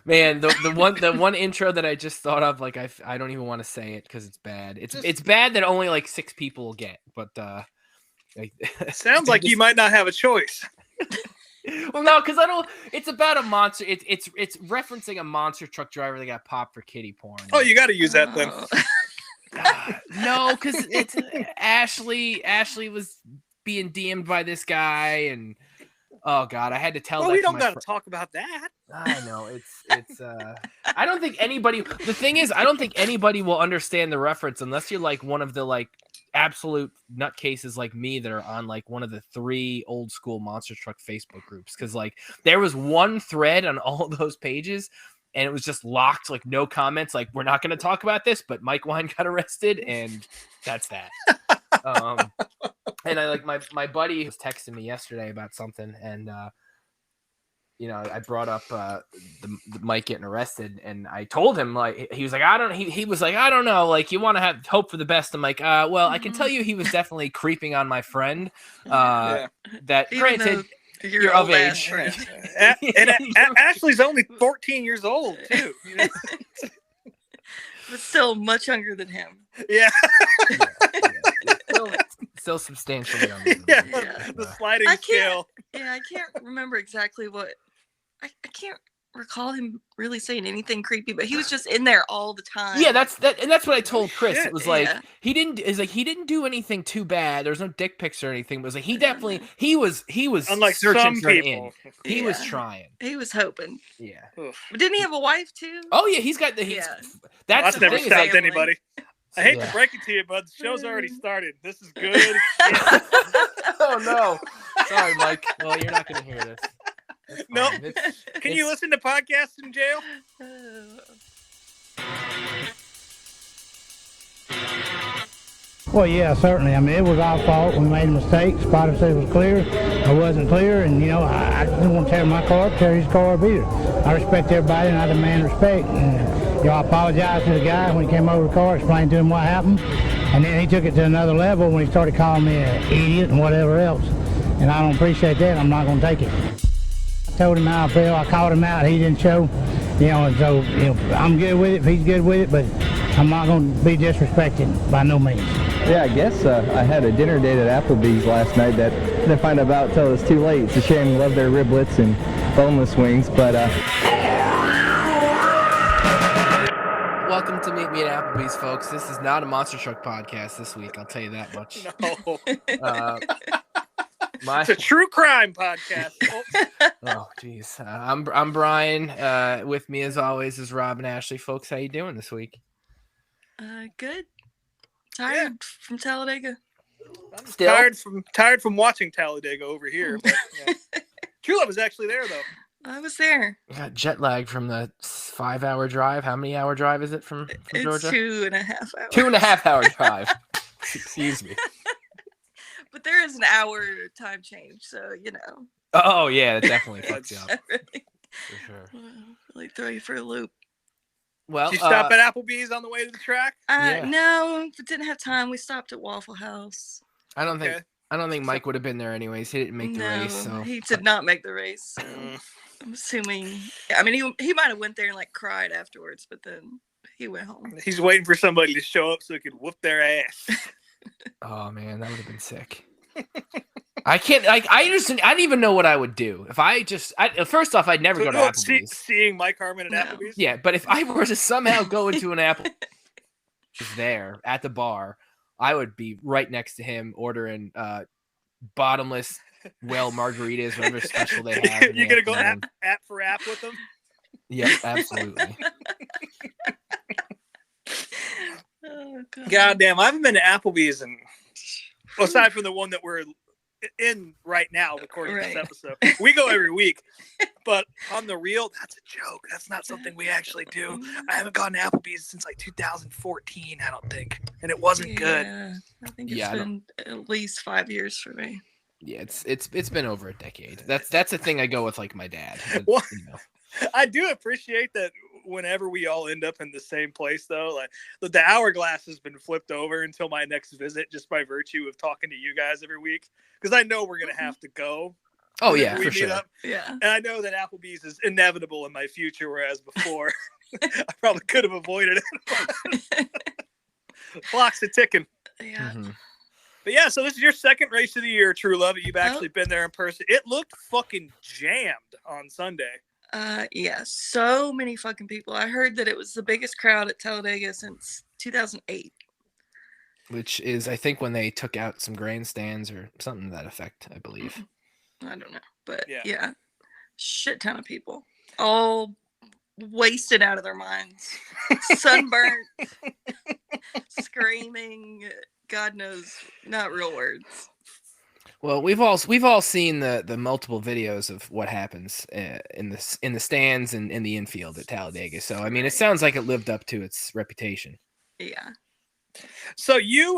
Man, the one intro that I just thought of, like I don't even want to say it because it's bad. It's bad that only like 6 people will get, but like, sounds like you might not have a choice. Well, no, because I don't. It's about a monster. It's referencing a monster truck driver that got popped for kiddie porn. Oh, you got to use that then. No, because it's Ashley. Ashley was being DM'd by this guy, and oh god, I had to tell. Well, that we to don't my got to talk about that. I know it's. I don't think anybody. The thing is, I don't think anybody will understand the reference unless you're like one of the like absolute nutcases like me that are on like one of the 3 old school monster truck Facebook groups. Because like there was one thread on all those pages. And it was just locked, like no comments. Like we're not going to talk about this, but Mike Wine got arrested, and that's that. And I like my buddy was texting me yesterday about something, and I brought up the Mike getting arrested, and I told him like he was like he was like I don't know, like you want to have hope for the best. I'm like well I can tell you he was definitely creeping on my friend. That granted. You're of age. And Ashley's only 14 years old, too. You know? But still much younger than him. Yeah. Still substantially younger than him. Yeah, the sliding scale. Yeah, I can't remember exactly what... I can't recall him really saying anything creepy, but he was just in there all the time. Yeah, that's what I told Chris. It was like he didn't do anything too bad. There's no dick pics or anything. But it was like he definitely he was unlike searching some for people. He was trying. He was hoping. Yeah. But didn't he have a wife too? Oh yeah, he's got the That's never stopped anybody. I hate to break it to you, but the show's already started. This is good. Oh no. Sorry, Mike. Well, you're not gonna hear this. No. Can you listen to podcasts in jail? Well, yeah, certainly. I mean, it was our fault. We made a mistake. Spotter said it was clear. I wasn't clear, and, I didn't want to tear my car up, tear his car up either. I respect everybody, and I demand respect. And, I apologized to the guy when he came over the car, explained to him what happened, and then he took it to another level when he started calling me an idiot and whatever else. And I don't appreciate that. I'm not going to take it. Told him how I feel. I called him out. He didn't show, and so I'm good with it if he's good with it, but I'm not going to be disrespected by no means. Yeah, I guess I had a dinner date at Applebee's last night that I didn't find out until it was too late. It's a shame. Love their riblets and boneless wings, but welcome to Meet Me at Applebee's, folks. This is not a Monster Truck podcast this week. I'll tell you that much. No. It's a true crime podcast. Oh, geez. I'm Brien. With me, as always, is Rob and Ashley. Folks, how you doing this week? Good. Tired from Talladega. I'm still tired from watching Talladega over here. But, Truelove was actually there, though. I was there. I got jet lag from the 5-hour drive. How many hour drive is it from Georgia? 2.5 hours. 2.5 hour drive. Excuse me. But there is an hour time change, so Oh yeah, it definitely fucks you up. Really, for sure. Really throw you for a loop. Well, did you stop at Applebee's on the way to the track? No, we didn't have time. We stopped at Waffle House. I don't think Mike would have been there anyways. He didn't make the race, so he did not make the race. So I'm assuming. I mean, he might have went there and like cried afterwards, but then he went home. He's waiting for somebody to show up so he could whoop their ass. Oh man, that would have been sick. I can't. I understand. I don't even know what I would do if I just. First off, I'd never go to Applebee's. Seeing Mike Harmon at Applebee's. Yeah, but if I were to somehow go into an Applebee's there at the bar, I would be right next to him ordering bottomless well margaritas, whatever special they have. You're gonna go app for app with them. Yeah, absolutely. Oh, God damn, I haven't been to Applebee's aside from the one that we're in right now recording this episode. We go every week, but on the real, that's a joke. That's not something we actually do. I haven't gone to Applebee's since like 2014, I don't think, and it wasn't good. I think it's been at least 5 years for me. Yeah, it's been over a decade. That's the thing I go with, like my dad. Well, I do appreciate that whenever we all end up in the same place, though, like the hourglass has been flipped over until my next visit, just by virtue of talking to you guys every week, because I know we're gonna have to go. Oh yeah, whenever we for meet sure. up. Yeah. And I know that Applebee's is inevitable in my future, whereas before I probably could have avoided it. Clock's a ticking. Yeah. Mhm. But yeah, so this is your second race of the year, Truelove. You've actually been there in person. It looked fucking jammed on Sunday. Yeah, so many fucking people. I heard that it was the biggest crowd at Talladega since 2008. Which is, I think, when they took out some grandstands or something to that effect, I believe. I don't know, but Yeah. yeah, shit ton of people, all wasted out of their minds, sunburnt, screaming. God knows, not real words. Well, we've all seen the multiple videos of what happens in the stands and in the infield at Talladega. So I mean, it sounds like it lived up to its reputation. Yeah. So you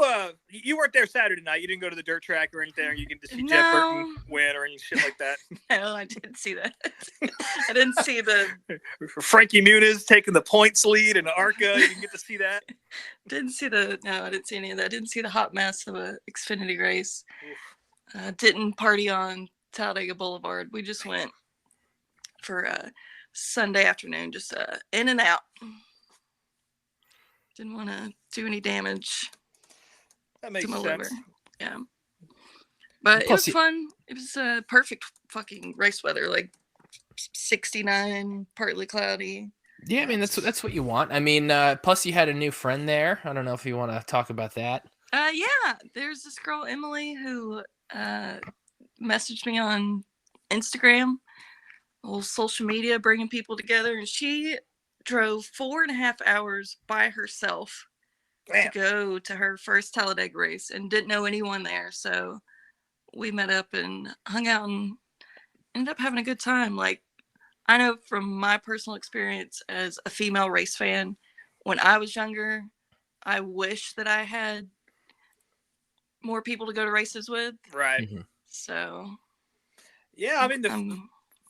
weren't there Saturday night. You didn't go to the dirt track or anything. You didn't see Jeff Burton win or any shit like that. No, I didn't see that. I didn't see the Frankie Muniz taking the points lead in the ARCA. You didn't get to see that. No, I didn't see any of that. I didn't see the hot mess of a Xfinity race. Didn't party on Talladega Boulevard. We just went for Sunday afternoon, just in and out. Didn't want to do any damage That makes to my sense. liver. Yeah. But Plus it was fun. It was perfect fucking race weather, like 69, partly cloudy. Yeah, I mean that's what you want. I mean, plus you had a new friend there. I don't know if you want to talk about that. Yeah, there's this girl Emily who messaged me on Instagram, old social media, bringing people together, and she drove 4.5 hours by herself to go to her first Talladega race and didn't know anyone there. So we met up and hung out and ended up having a good time. Like, I know from my personal experience as a female race fan, when I was younger, I wish that I had more people to go to races with. Right. Mm-hmm. So yeah, I mean the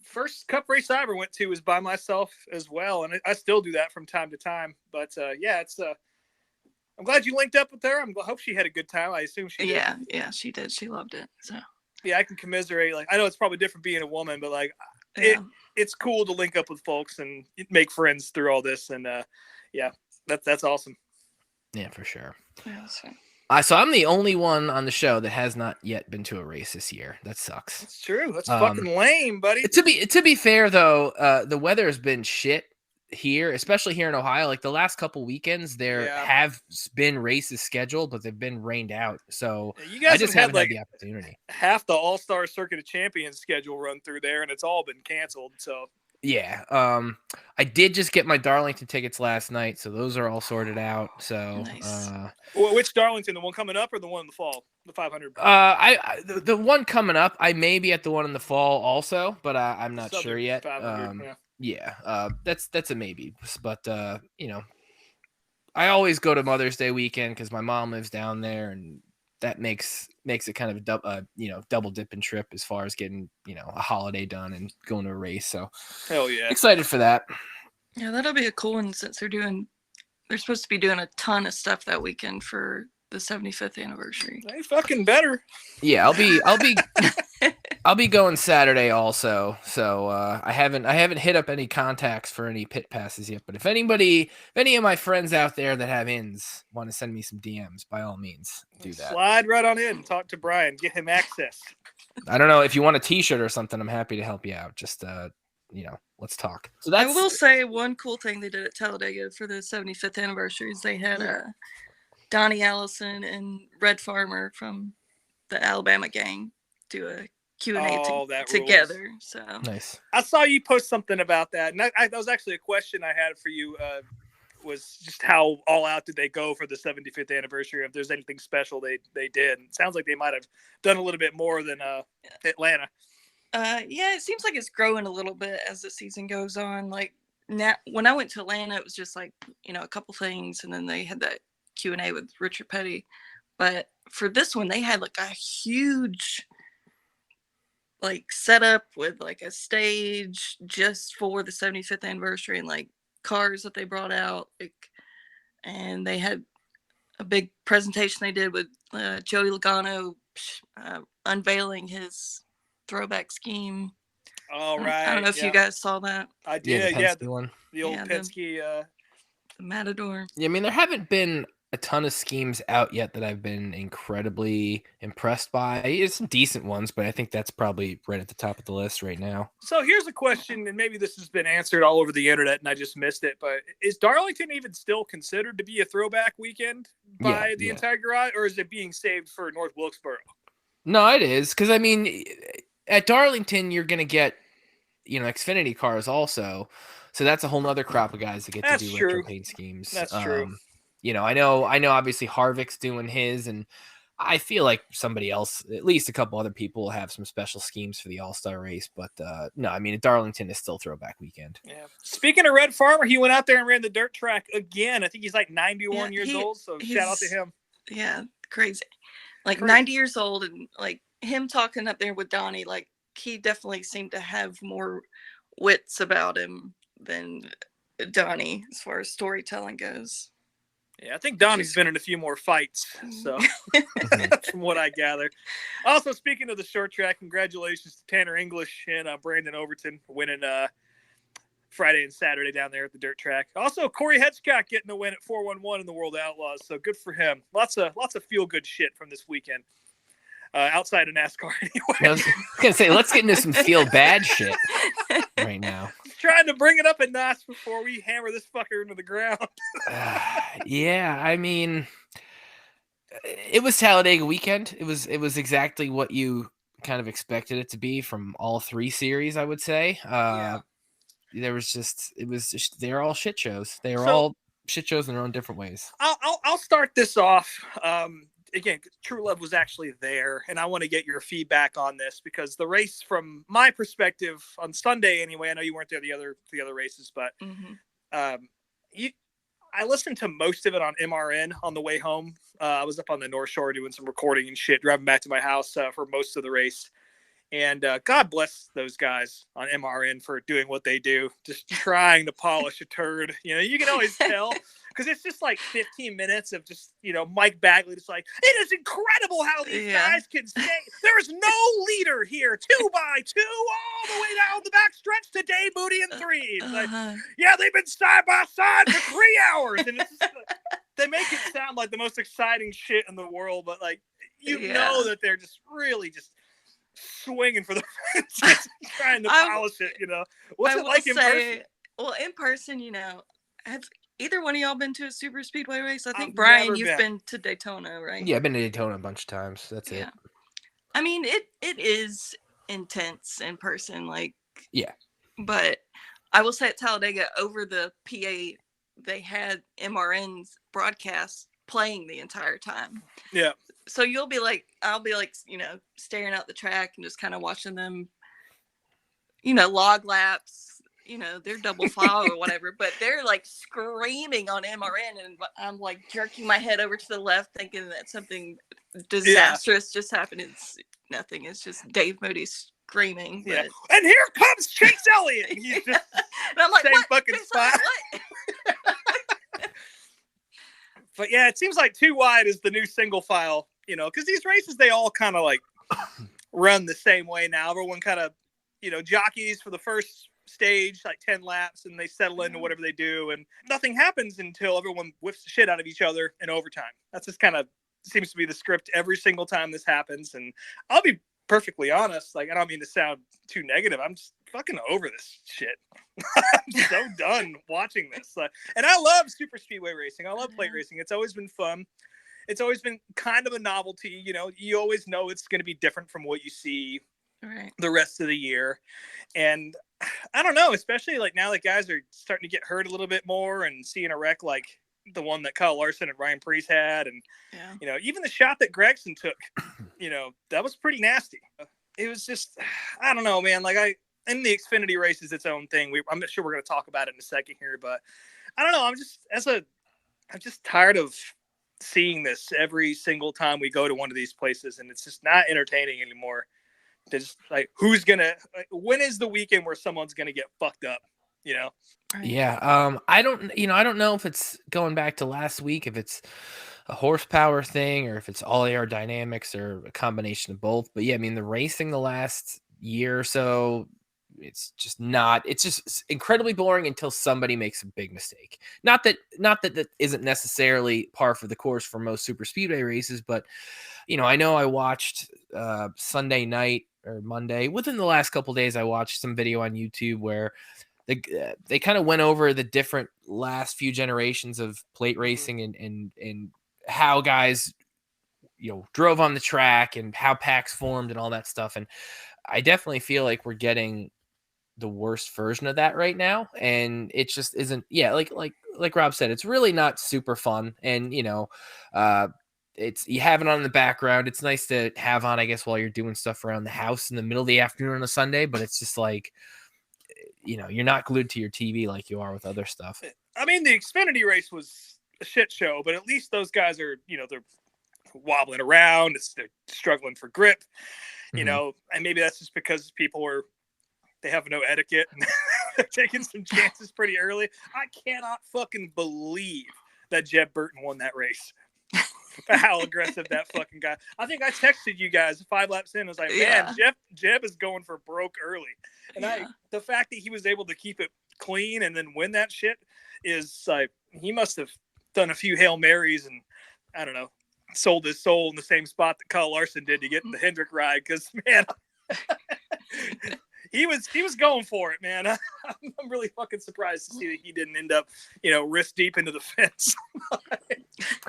first Cup race I ever went to was by myself as well, and I still do that from time to time. But yeah, it's I'm glad you linked up with her. I hope she had a good time. I assume she did. Yeah, she did. She loved it. So yeah, I can commiserate. Like, I know it's probably different being a woman, but like it's cool to link up with folks and make friends through all this. And yeah, that's awesome. Yeah, for sure. Yeah, that's fine. So I'm the only one on the show that has not yet been to a race this year. That sucks. That's true. That's fucking lame, buddy. To be fair though, the weather has been shit here, especially here in Ohio. Like the last couple weekends, there have been races scheduled, but they've been rained out. So you guys I just haven't had had the opportunity. Half the All-Star Circuit of Champions schedule run through there, and it's all been canceled. So yeah, I did just get my Darlington tickets last night, so those are all sorted out. So nice. Which Darlington, the one coming up or the one in the fall, the 500? The one coming up, I may be at the one in the fall also, but I'm not sure yet. That's a maybe, but you know, I always go to Mother's Day weekend because my mom lives down there, and that makes it kind of a double dipping trip as far as getting a holiday done and going to a race. So hell yeah, excited for that. Yeah, that'll be a cool one since they're supposed to be doing a ton of stuff that weekend for the 75th anniversary. They fucking better. Yeah, I'll be going Saturday also. So I haven't hit up any contacts for any pit passes yet. But if any of my friends out there that have ins want to send me some DMs, by all means, do that. Slide right on in and talk to Brien. Get him access. I don't know if you want a T-shirt or something. I'm happy to help you out. Just let's talk. So I will say one cool thing they did at Talladega for the 75th anniversary is they had Donnie Allison and Red Farmer from the Alabama gang do a Q&A together. Rules. So nice. I saw you post something about that, and that was actually a question I had for you. Was just how all out did they go for the 75th anniversary? If there's anything special they did, and it sounds like they might have done a little bit more than Atlanta. Yeah, it seems like it's growing a little bit as the season goes on. Like now, when I went to Atlanta, it was just like a couple things, and then they had that Q&A with Richard Petty. But for this one, they had like a huge setup with like a stage just for the 75th anniversary and like cars that they brought out, and they had a big presentation they did with Joey Logano unveiling his throwback scheme. All right. I don't know if you guys saw that. I Yeah, did. the Penske one. The old Penske. The Matador. Yeah, I mean, there haven't been a ton of schemes out yet that I've been incredibly impressed by. It's some decent ones, but I think that's probably right at the top of the list right now. So here's a question, and maybe this has been answered all over the internet and I just missed it, but is Darlington even still considered to be a throwback weekend by the entire garage, or is it being saved for North Wilkesboro? No, it is, because I mean, at Darlington, you're going to get, Xfinity cars also. So that's a whole nother crop of guys that get to do retro paint schemes. That's true. I know obviously Harvick's doing his, and I feel like somebody else, at least a couple other people, will have some special schemes for the All-Star race. But no, I mean, Darlington is still throwback weekend. Yeah. Speaking of Red Farmer, he went out there and ran the dirt track again. I think he's like 91 years old, so shout out to him. Yeah, crazy. 90 years old, and like him talking up there with Donnie, like he definitely seemed to have more wits about him than Donnie as far as storytelling goes. Yeah, I think Donnie's been in a few more fights, so from what I gather. Also, speaking of the short track, congratulations to Tanner English and Brandon Overton winning Friday and Saturday down there at the dirt track. Also, Corey Hedgcock getting the win at 411 in the World Outlaws, so good for him. Lots of feel-good shit from this weekend. Outside of NASCAR anyway. I was going to say, let's get into some feel-bad shit right now. Trying to bring it up a notch before we hammer this fucker into the ground. Yeah, I mean, it was Talladega weekend. It was exactly what you kind of expected it to be from all three series, I would say. They're all shit shows. They were all shit shows in their own different ways. I'll start this off. Again, Truelove was actually there, and I want to get your feedback on this because the race, from my perspective, on Sunday anyway, I know you weren't there the other races, but I listened to most of it on MRN on the way home. I was up on the North Shore doing some recording and shit, driving back to my house for most of the race. And God bless those guys on MRN for doing what they do, just trying to polish a turd. You can always tell. Because it's just like 15 minutes of just, Mike Bagley just like, it is incredible how these guys can stay. There is no leader here. 2 by 2 all the way down the back stretch to Dave Moody and 3. Like, they've been side by side for 3 hours. And it's just, they make it sound like the most exciting shit in the world. But like, know that they're just really just swinging for the fences, trying to polish it, What's it like in person? Well, in person, have either one of y'all been to a super speedway race? I think Brien, you've been to Daytona, right? Yeah, I've been to Daytona a bunch of times. That's it. I mean, it is intense in person, but I will say at Talladega, over the PA, they had MRN's broadcast playing the entire time. Yeah. So I'll be like, staring out the track and just kind of watching them, log laps. They're double file or whatever, but they're like screaming on MRN, and I'm like jerking my head over to the left, thinking that something disastrous just happened. It's nothing. It's just Dave Moody screaming. Yeah. And here comes Chase Elliott. He's just and I'm like, same what? fucking spot. But yeah, it seems like 2 wide is the new single file. Because these races, they all kind of like run the same way now. Everyone kind of, jockeys for the first stage like 10 laps, and they settle into whatever they do, and nothing happens until everyone whips the shit out of each other in overtime. That's just kind of seems to be the script every single time this happens. And I'll be perfectly honest, like, I don't mean to sound too negative, I'm just fucking over this shit. I'm so done watching this. And I love super speedway racing. I love plate racing. It's always been fun. It's always been kind of a novelty. You always know it's going to be different from what you see the rest of the year. And I don't know, especially like now that guys are starting to get hurt a little bit more, and seeing a wreck like the one that Kyle Larson and Ryan Preece had. And, even the shot that Gregson took, that was pretty nasty. It was just, I don't know, man. Like in the Xfinity race is its own thing. I'm sure we're going to talk about it in a second here, but I don't know. I'm just tired of seeing this every single time we go to one of these places, and it's just not entertaining anymore. Just like, when is the weekend where someone's gonna get fucked up? Yeah. I don't know if it's going back to last week, if it's a horsepower thing or if it's all aerodynamics or a combination of both. But yeah, I mean, the racing the last year or so, it's just incredibly boring until somebody makes a big mistake. Not that that isn't necessarily par for the course for most super speedway races, but I know I watched Sunday night or Monday, within the last couple days, I watched some video on YouTube where they kind of went over the different last few generations of plate racing and how guys drove on the track and how packs formed and all that stuff. And I definitely feel like we're getting the worst version of that right now, and it just isn't. Like Rob said, it's really not super fun. And it's, you have it on in the background. It's nice to have on, I guess, while you're doing stuff around the house in the middle of the afternoon on a Sunday, but it's just like, you're not glued to your TV like you are with other stuff. I mean, the Xfinity race was a shit show, but at least those guys are, they're wobbling around. They're struggling for grip, and maybe that's just because they have no etiquette and they're taking some chances pretty early. I cannot fucking believe that Jeb Burton won that race. How aggressive that fucking guy. I think I texted you guys 5 laps in. I was like, man, Jeb is going for broke early. And the fact that he was able to keep it clean and then win that shit is like, he must have done a few Hail Marys and, I don't know, sold his soul in the same spot that Kyle Larson did to get the Hendrick ride. Because, man, he was going for it, man. I'm really fucking surprised to see that he didn't end up, wrist deep into the fence.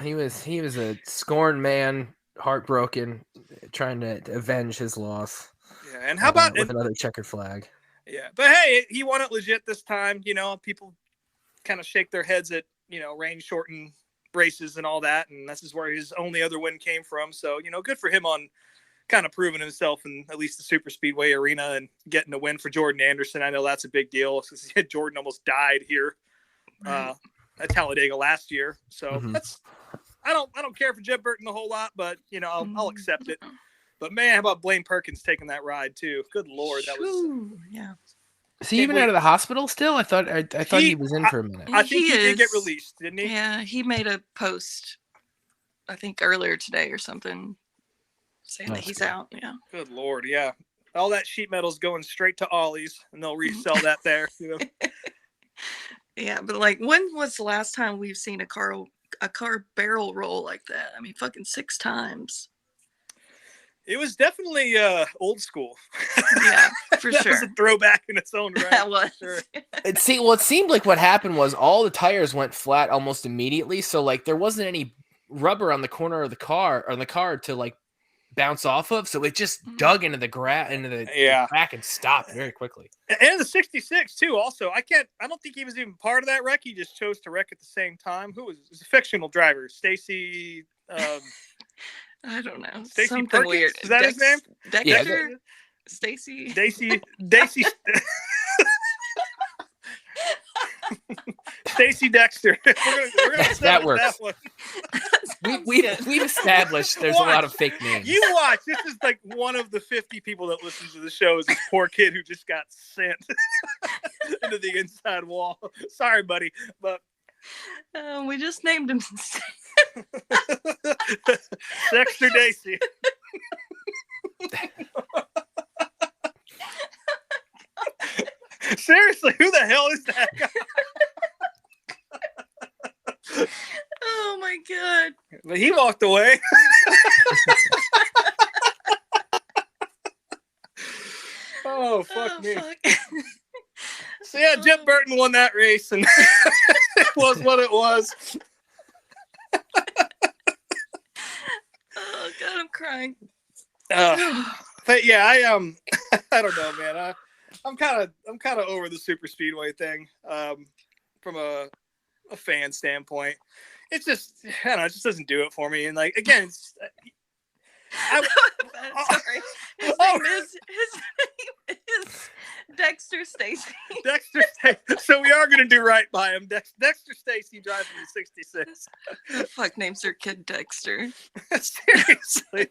He was a scorned man, heartbroken, trying to avenge his loss. Yeah, and how about with another checkered flag? Yeah, but hey, he won it legit this time. People kind of shake their heads at rain shortened races and all that, and this is where his only other win came from. So good for him on kind of proving himself in at least the super speedway arena and getting a win for Jordan Anderson. I know that's a big deal since Jordan almost died here at Talladega last year. So that's, I don't care for Jeb Burton a whole lot, but I'll accept it. But man, how about Blaine Perkins taking that ride too? Good Lord, that was Is he even out of the hospital still? I thought he was in for a minute. I think he did get released, didn't he? Yeah, he made a post, I think earlier today or something, saying that he's out. Yeah. Good Lord, yeah. All that sheet metal's going straight to Ollie's, and they'll resell that there. Yeah, but like, when was the last time we've seen a car barrel roll like that? I mean, fucking 6 times. It was definitely old school. Yeah, for that sure. was a throwback in its own right. That was. Sure. It seemed like what happened was all the tires went flat almost immediately. So like there wasn't any rubber on the corner of the car to like bounce off of. So it just dug into the crack and stopped very quickly. And the 66 too. Also, I don't think he was even part of that wreck. He just chose to wreck at the same time. Who was it? It was a fictional driver, Stacy. I don't know. Stacey Something Perkins? weird. Is that his name? Dexter? Stacy? Daisy. Stacy Dexter. We're gonna that works. That one. We've established there's a lot of fake names. You watch. This is like one of the 50 people that listen to the show is this poor kid who just got sent into the inside wall. Sorry, buddy, but we just named him Dexter Daisy. Seriously, who the hell is that guy? Oh my god. But he walked away. Oh, fuck me. Fuck. So yeah, Jeb Burton won that race, and it was what it was. Oh god, I'm crying. But yeah, I don't know, man. I'm kind of over the super speedway thing. From a fan standpoint, it's just, I don't know, it just doesn't do it for me. And like, again, sorry. His name is Dexter Stacy. Dexter Stacy. So we are gonna do right by him. Dexter Stacy driving the 66. Who the fuck names their kid Dexter? Seriously.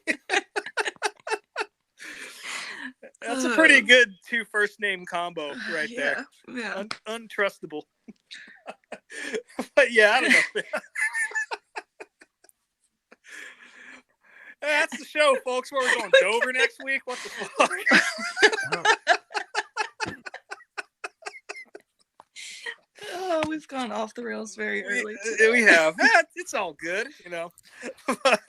That's a pretty good 2 first name combo right there. Yeah. Untrustable. But yeah, I don't know. That's the show, folks. Where we're going Dover next week. What the fuck? Oh, we've gone off the rails very early. We have. It's all good, you know. But,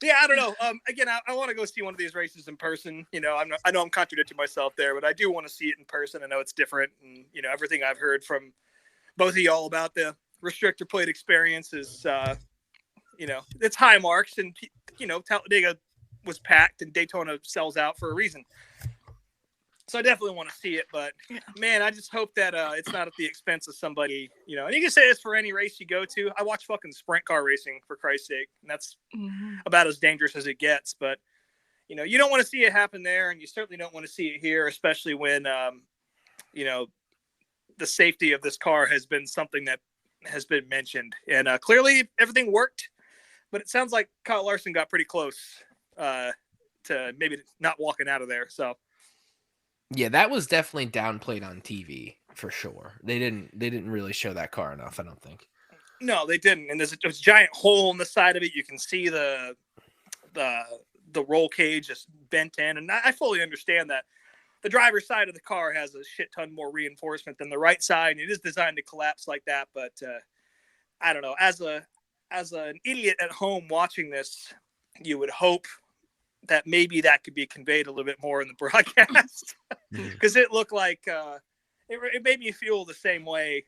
yeah, I don't know. Again, I want to go see one of these races in person. You know, I know I'm contradicting myself there, but I do want to see it in person. I know it's different, and you know, everything I've heard from both of y'all about the restrictor plate experience is, you know, it's high marks, and you know, Talladega was packed, and Daytona sells out for a reason. So I definitely want to see it, but man, I just hope that it's not at the expense of somebody, you know. And you can say this for any race you go to. I watch fucking sprint car racing, for Christ's sake, and that's about as dangerous as it gets. But you know, you don't want to see it happen there, and you certainly don't want to see it here, especially when you know, the safety of this car has been something that has been mentioned, and clearly everything worked, but it sounds like Kyle Larson got pretty close to maybe not walking out of there. So. Yeah, that was definitely downplayed on TV for sure. They didn't really show that car enough, I don't think. No, they didn't. And there's a giant hole in the side of it. You can see the roll cage just bent in. And I fully understand that the driver's side of the car has a shit ton more reinforcement than the right side. And it is designed to collapse like that. But I don't know. As an idiot at home watching this, you would hope that maybe that could be conveyed a little bit more in the broadcast, because it looked like it made me feel the same way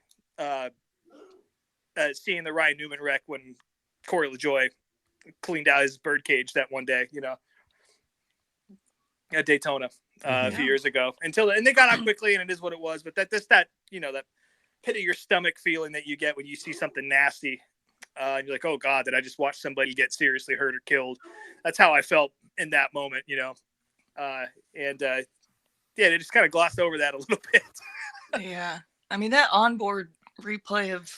seeing the Ryan Newman wreck when Corey LaJoie cleaned out his birdcage that one day, you know, at Daytona a few years ago. And they got out quickly, and it is what it was. But that you know, that pit of your stomach feeling that you get when you see something nasty. And you're like, oh God, did I just watch somebody get seriously hurt or killed? That's how I felt in that moment, you know. Yeah, they just kind of glossed over that a little bit. Yeah. I mean, that onboard replay of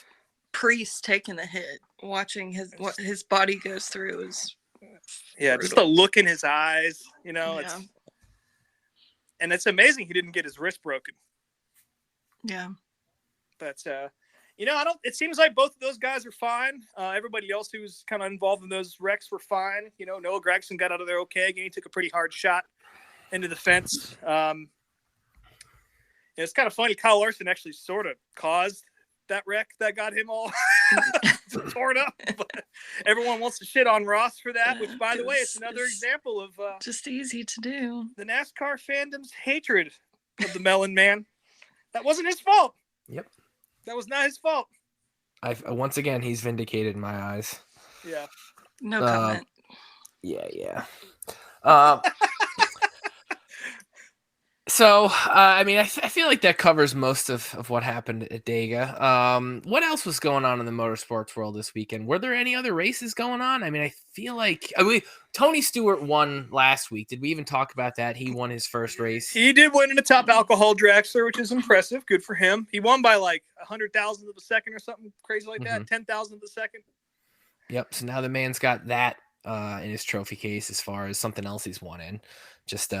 Priest taking the hit, watching what his body goes through is brutal. Just the look in his eyes, you know. And it's amazing he didn't get his wrist broken. Yeah. But you know, it seems like both of those guys are fine. Everybody else who's kind of involved in those wrecks were fine. You know, Noah Gragson got out of there okay. Again, he took a pretty hard shot into the fence. It's kind of funny. Kyle Larson actually sort of caused that wreck that got him all torn up. But everyone wants to shit on Ross for that, which, by the way, it's another example of just easy to do. The NASCAR fandom's hatred of the Melon Man. That wasn't his fault. Yep. That was not his fault. Once again, he's vindicated in my eyes. Yeah. No comment. Yeah. So, I mean, I feel like that covers most of what happened at Dega. What else was going on in the motorsports world this weekend? Were there any other races going on? I mean, I feel like Tony Stewart won last week. Did we even talk about that? He won his first race. He did win in the top alcohol dragster, which is impressive. Good for him. He won by like 100,000th of a second or something crazy like that. 10,000th of a second. Yep. So now the man's got that in his trophy case as far as something else he's won in. Just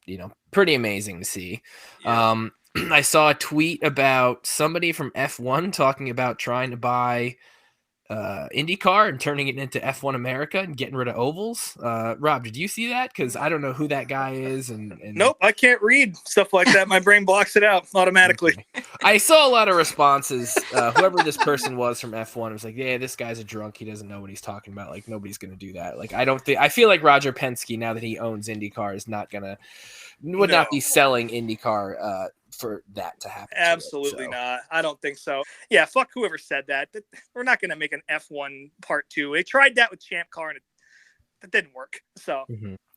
you know, pretty amazing to see. Yeah. I saw a tweet about somebody from F1 talking about trying to buy IndyCar and turning it into F1 America and getting rid of ovals. Rob, did you see that? Because I don't know who that guy is. And Nope, I can't read stuff like that. My brain blocks it out automatically. Okay. I saw a lot of responses. Whoever this person was from F1 was like, yeah, this guy's a drunk. He doesn't know what he's talking about. Like, nobody's going to do that. Like, I feel like Roger Penske, now that he owns IndyCar, is not be selling IndyCar for that to happen. Absolutely not. I don't think so. Yeah, fuck whoever said that. We're not going to make an F1 part 2. They tried that with Champ Car and it didn't work. So,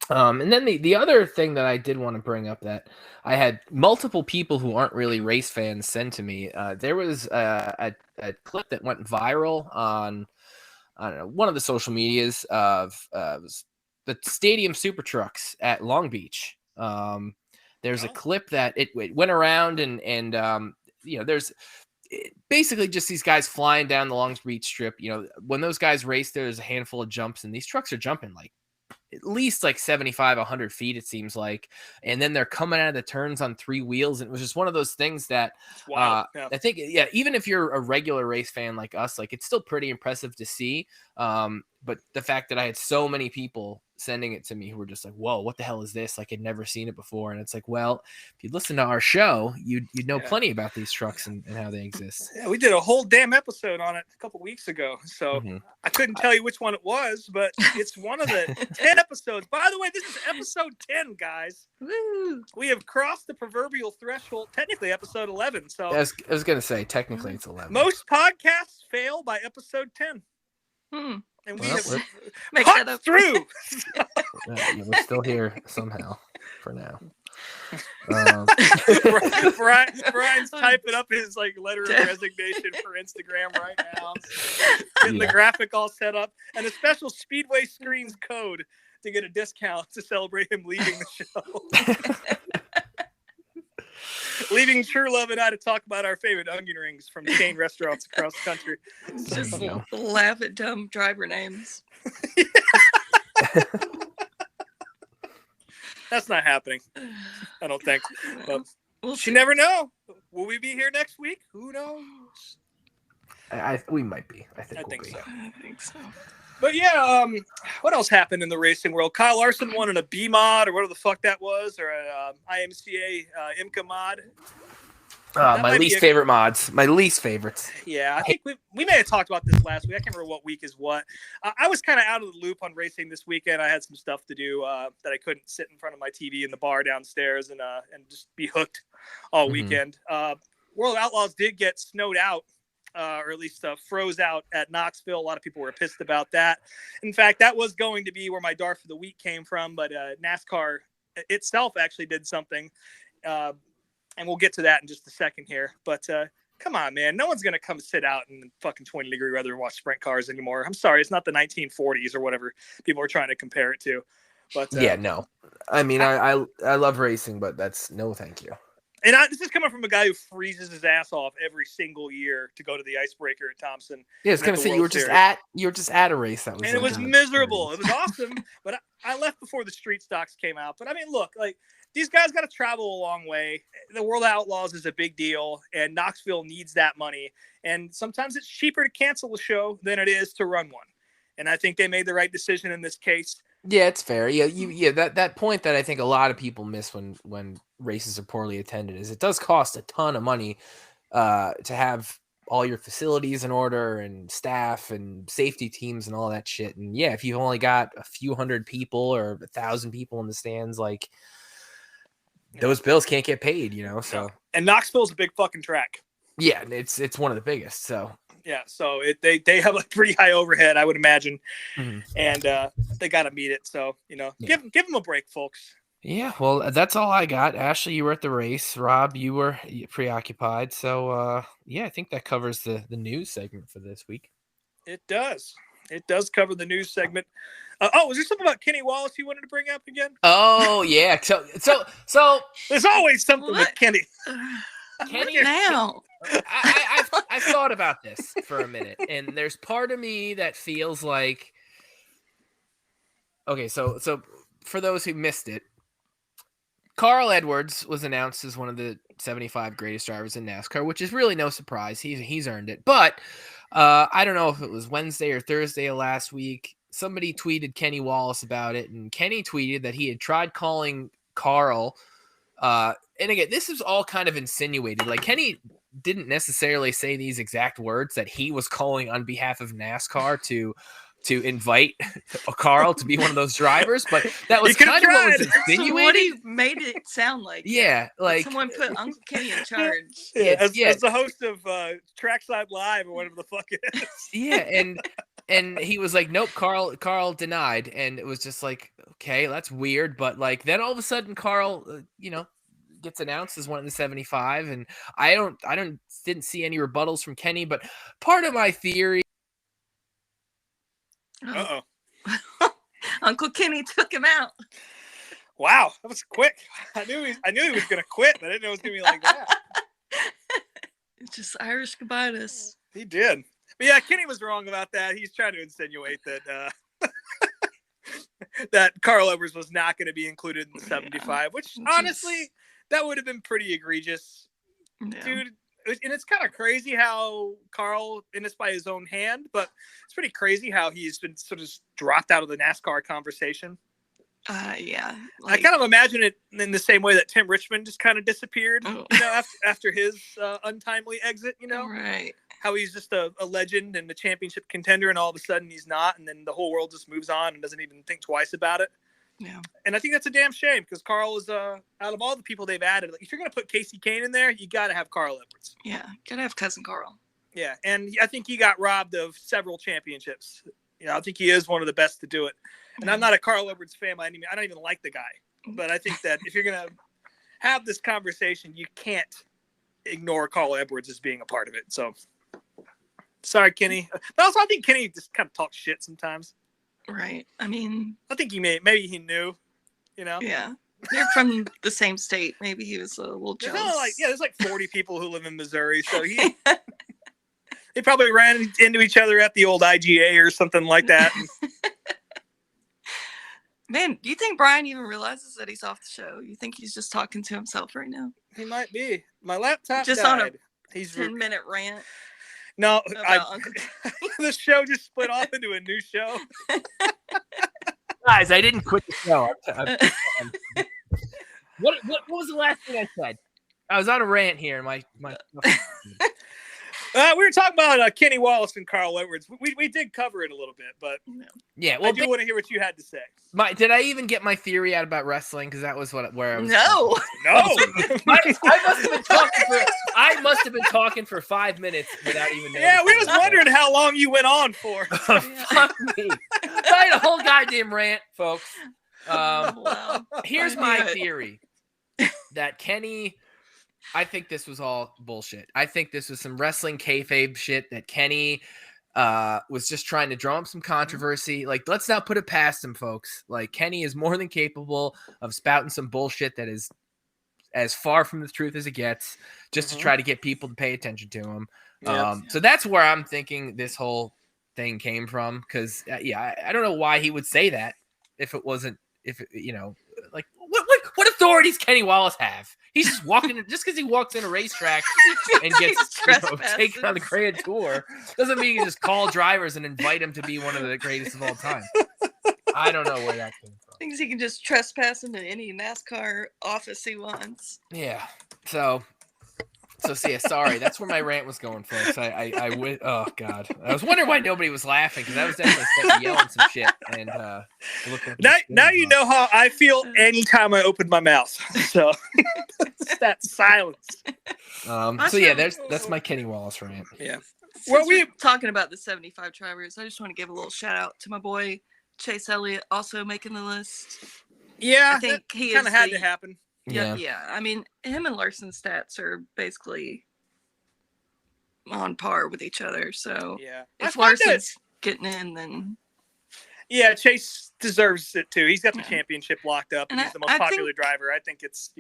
and then the other thing that I did want to bring up that I had multiple people who aren't really race fans send to me. There was a clip that went viral on, I don't know, one of the social medias of the stadium super trucks at Long Beach. There's a clip that it went around and you know, there's basically just these guys flying down the Long Beach Strip. You know, when those guys race, there's a handful of jumps and these trucks are jumping like at least like 75, 100 feet, it seems like. And then they're coming out of the turns on 3 wheels. And it was just one of those things that Yeah. I think, yeah, even if you're a regular race fan like us, like it's still pretty impressive to see. But the fact that I had so many people sending it to me who were just like, whoa, what the hell is this? Like I'd never seen it before. And it's like, well, if you'd listen to our show, you'd know plenty about these trucks and how they exist. Yeah, we did a whole damn episode on it a couple weeks ago. So I couldn't tell you which one it was, but it's one of the 10 episodes. By the way, this is episode 10, guys. Woo. We have crossed the proverbial threshold, technically episode 11. So I was going to say, technically it's 11. Most podcasts fail by episode 10. And we have cut through. We're still here somehow for now. Brian's typing up his like letter of resignation for Instagram right now. Getting the graphic all set up and a special Speedway Screens code to get a discount to celebrate him leaving the show. Leaving Truelove and I to talk about our favorite onion rings from chain restaurants across the country. Just laugh at dumb driver names. That's not happening. I don't think. But you never know. Will we be here next week? Who knows? We might be. I think so. I think so. But yeah, what else happened in the racing world? Kyle Larson won in a B mod or whatever the fuck that was, or an IMCA IMCA mod. My least favorite mods. My least favorites. Yeah, I think we may have talked about this last week. I can't remember what week is what. I was kind of out of the loop on racing this weekend. I had some stuff to do that I couldn't sit in front of my TV in the bar downstairs and just be hooked all weekend. World Outlaws did get snowed out. Or at least froze out at Knoxville. A lot of people were pissed about that. In fact, that was going to be where my Darth of the Week came from, but NASCAR itself actually did something. And we'll get to that in just a second here. But come on, man. No one's going to come sit out in fucking 20-degree weather and watch sprint cars anymore. I'm sorry. It's not the 1940s or whatever people are trying to compare it to. But yeah, no. I mean, I love racing, but that's no thank you. And this is coming from a guy who freezes his ass off every single year to go to the icebreaker at Thompson. Yeah, I was gonna say you were just at a race that was, and it was miserable. It was awesome, but I left before the street stocks came out. But I mean, look, like these guys got to travel a long way. The World Outlaws is a big deal, and Knoxville needs that money. And sometimes it's cheaper to cancel a show than it is to run one. And I think they made the right decision in this case. Yeah, it's fair. Yeah, that point that I think a lot of people miss when races are poorly attended is it does cost a ton of money to have all your facilities in order and staff and safety teams and all that shit. And yeah, if you've only got a few hundred people or 1,000 people in the stands, like those bills can't get paid, so. And Knoxville's a big fucking track. Yeah, it's one of the biggest, so. Yeah, so they have a pretty high overhead, I would imagine, and they got to meet it. So give them a break, folks. Yeah, well, that's all I got. Ashley, you were at the race. Rob, you were preoccupied. So yeah, I think that covers the news segment for this week. It does. It does cover the news segment. Was there something about Kenny Wallace you wanted to bring up again? Oh yeah, so there's always something with Kenny. Kenny now. I've thought about this for a minute, and there's part of me that feels like, okay, so for those who missed it, Carl Edwards was announced as one of the 75 greatest drivers in NASCAR, which is really no surprise. He's earned it. But I don't know if it was Wednesday or Thursday of last week. Somebody tweeted Kenny Wallace about it, and Kenny tweeted that he had tried calling Carl. And again, this is all kind of insinuated. Like Kenny didn't necessarily say these exact words that he was calling on behalf of NASCAR to invite Carl to be one of those drivers, but that was kind of what was insinuated. What he made it sound like. Yeah, like someone put Uncle Kenny in charge. As the host of Trackside Live or whatever the fuck it is. Yeah, and he was like, nope, Carl denied, and it was just like, okay, that's weird, but like then all of a sudden Carl, gets announced as one of the 75, and I didn't see any rebuttals from Kenny, but part of my theory. Uncle Kenny took him out. Wow, that was quick. I knew he was gonna quit, but I didn't know it was gonna be like that. It's just Irish goodbyes. He did. But yeah, Kenny was wrong about that. He's trying to insinuate that that Carl Edwards was not going to be included in the 75, which honestly, that would have been pretty egregious, dude. And it's kind of crazy how Carl, and it's by his own hand, but it's pretty crazy how he's been sort of dropped out of the NASCAR conversation. Yeah. I kind of imagine it in the same way that Tim Richmond just kind of disappeared, after his untimely exit, Right. How he's just a legend and a championship contender, and all of a sudden he's not, and then the whole world just moves on and doesn't even think twice about it. Yeah. And I think that's a damn shame, because Carl is out of all the people they've added, like, if you're going to put Casey Kane in there, you got to have Carl Edwards. Yeah. Gotta have cousin Carl. Yeah. And I think he got robbed of several championships. I think he is one of the best to do it. And I'm not a Carl Edwards fan. I don't even like the guy. But I think that if you're going to have this conversation, you can't ignore Carl Edwards as being a part of it. So, sorry, Kenny. But also, I think Kenny just kind of talks shit sometimes. Right. I mean, I think maybe he knew, Yeah. They're from the same state. Maybe he was a little jealous. There's like 40 people who live in Missouri. So they probably ran into each other at the old IGA or something like that. Man, do you think Brien even realizes that he's off the show? You think he's just talking to himself right now? He might be. My laptop just died. on a He's 10-minute rant. No, Uncle the show just split off into a new show. Guys, I didn't quit the show. What was the last thing I said? I was on a rant here. My we were talking about Kenny Wallace and Carl Edwards. We did cover it a little bit, but yeah, well, I do want to hear what you had to say. Did I even get my theory out about wrestling? Because that was where I was. No. I must have been talking for 5 minutes without even knowing. Yeah, we was wondering how long you went on for. Fuck me. I had a whole goddamn rant, folks. Wow. Here's my theory: that Kenny. I think this was all bullshit. I think this was some wrestling kayfabe shit that Kenny was just trying to drum up some controversy. Like, let's not put it past him, folks. Like, Kenny is more than capable of spouting some bullshit that is as far from the truth as it gets, just to try to get people to pay attention to him. So that's where I'm thinking this whole thing came from. Because, I don't know why he would say that if it wasn't, like, what authorities Kenny Wallace have? He's just walking just because he walks in a racetrack and gets taken on the Grand Tour doesn't mean you can just call drivers and invite him to be one of the greatest of all time. I don't know where that came from. Thinks he can just trespass into any NASCAR office he wants. Yeah. So sorry. That's where my rant was going, folks. I went. Oh God. I was wondering why nobody was laughing, because I was definitely yelling some shit. And now you know how I feel anytime I open my mouth. So it's that silence. that's my Kenny Wallace rant. Yeah. Well, we're talking about the 75 drivers. I just want to give a little shout out to my boy Chase Elliott, also making the list. Yeah, I think he kind of had to happen. Yeah. I mean, him and Larson's stats are basically on par with each other. So if Larson's getting in, then Chase deserves it too. He's got the championship locked up, and he's the most popular driver. I think it's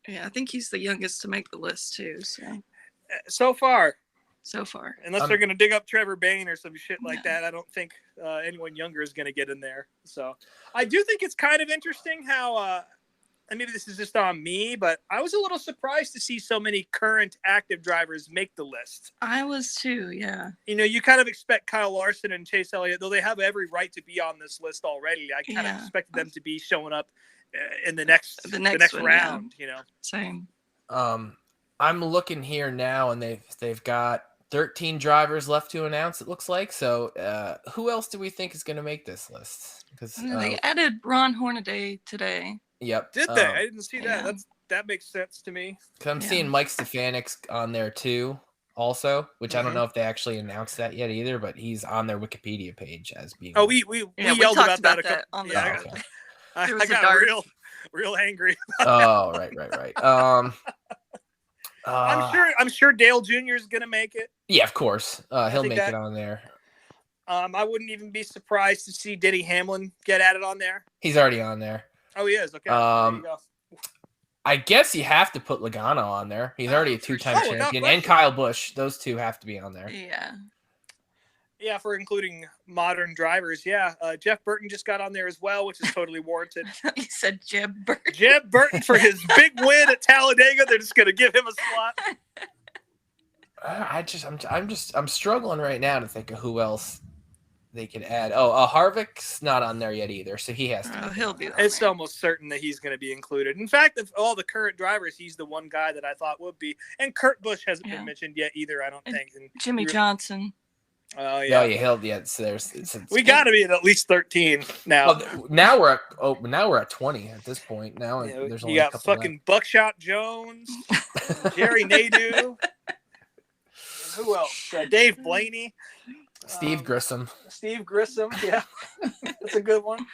I think he's the youngest to make the list too. So far. Unless they're going to dig up Trevor Bayne or some shit like that, I don't think anyone younger is going to get in there. So I do think it's kind of interesting how. And maybe this is just on me, but I was a little surprised to see so many current active drivers make the list. I was too, yeah. You kind of expect Kyle Larson and Chase Elliott, though they have every right to be on this list already. I kind of expected them to be showing up in the next round. Same. I'm looking here now, and they've got 13 drivers left to announce, it looks like. So who else do we think is going to make this list? Because they added Ron Hornaday today. Yep. Did they? I didn't see that. That makes sense to me. Because I'm seeing Mike Stefanik's on there too, also, which I don't know if they actually announced that yet either, but he's on their Wikipedia page as being. Oh, we yelled about that on the okay. I got real angry. Oh, right. I'm sure Dale Jr. is gonna make it. Yeah, of course. He'll make it on there. I wouldn't even be surprised to see Denny Hamlin get added on there. He's already on there. Oh, he is. Okay. There you go. I guess you have to put Logano on there. He's already a two-time champion, and Kyle Busch. Those two have to be on there. Yeah. Yeah, for including modern drivers. Yeah, Jeff Burton just got on there as well, which is totally warranted. You said Jeb Burton. Jeb Burton for his big win at Talladega. They're just going to give him a slot. I'm struggling right now to think of who else they could add. Harvick's not on there yet either, so he has to. He'll be. It's almost certain that he's going to be included. In fact, of all the current drivers, he's the one guy that I thought would be. And Kurt Busch hasn't been mentioned yet either, I don't think. And Jimmy Johnson. Oh yeah. So we got to be at least 13 now. Well, now we're at 20 at this point. Now there's only you got a couple fucking Buckshot Jones, Jerry Nadeau. Who else? Dave Blaney. Steve Grissom. Yeah, that's a good one.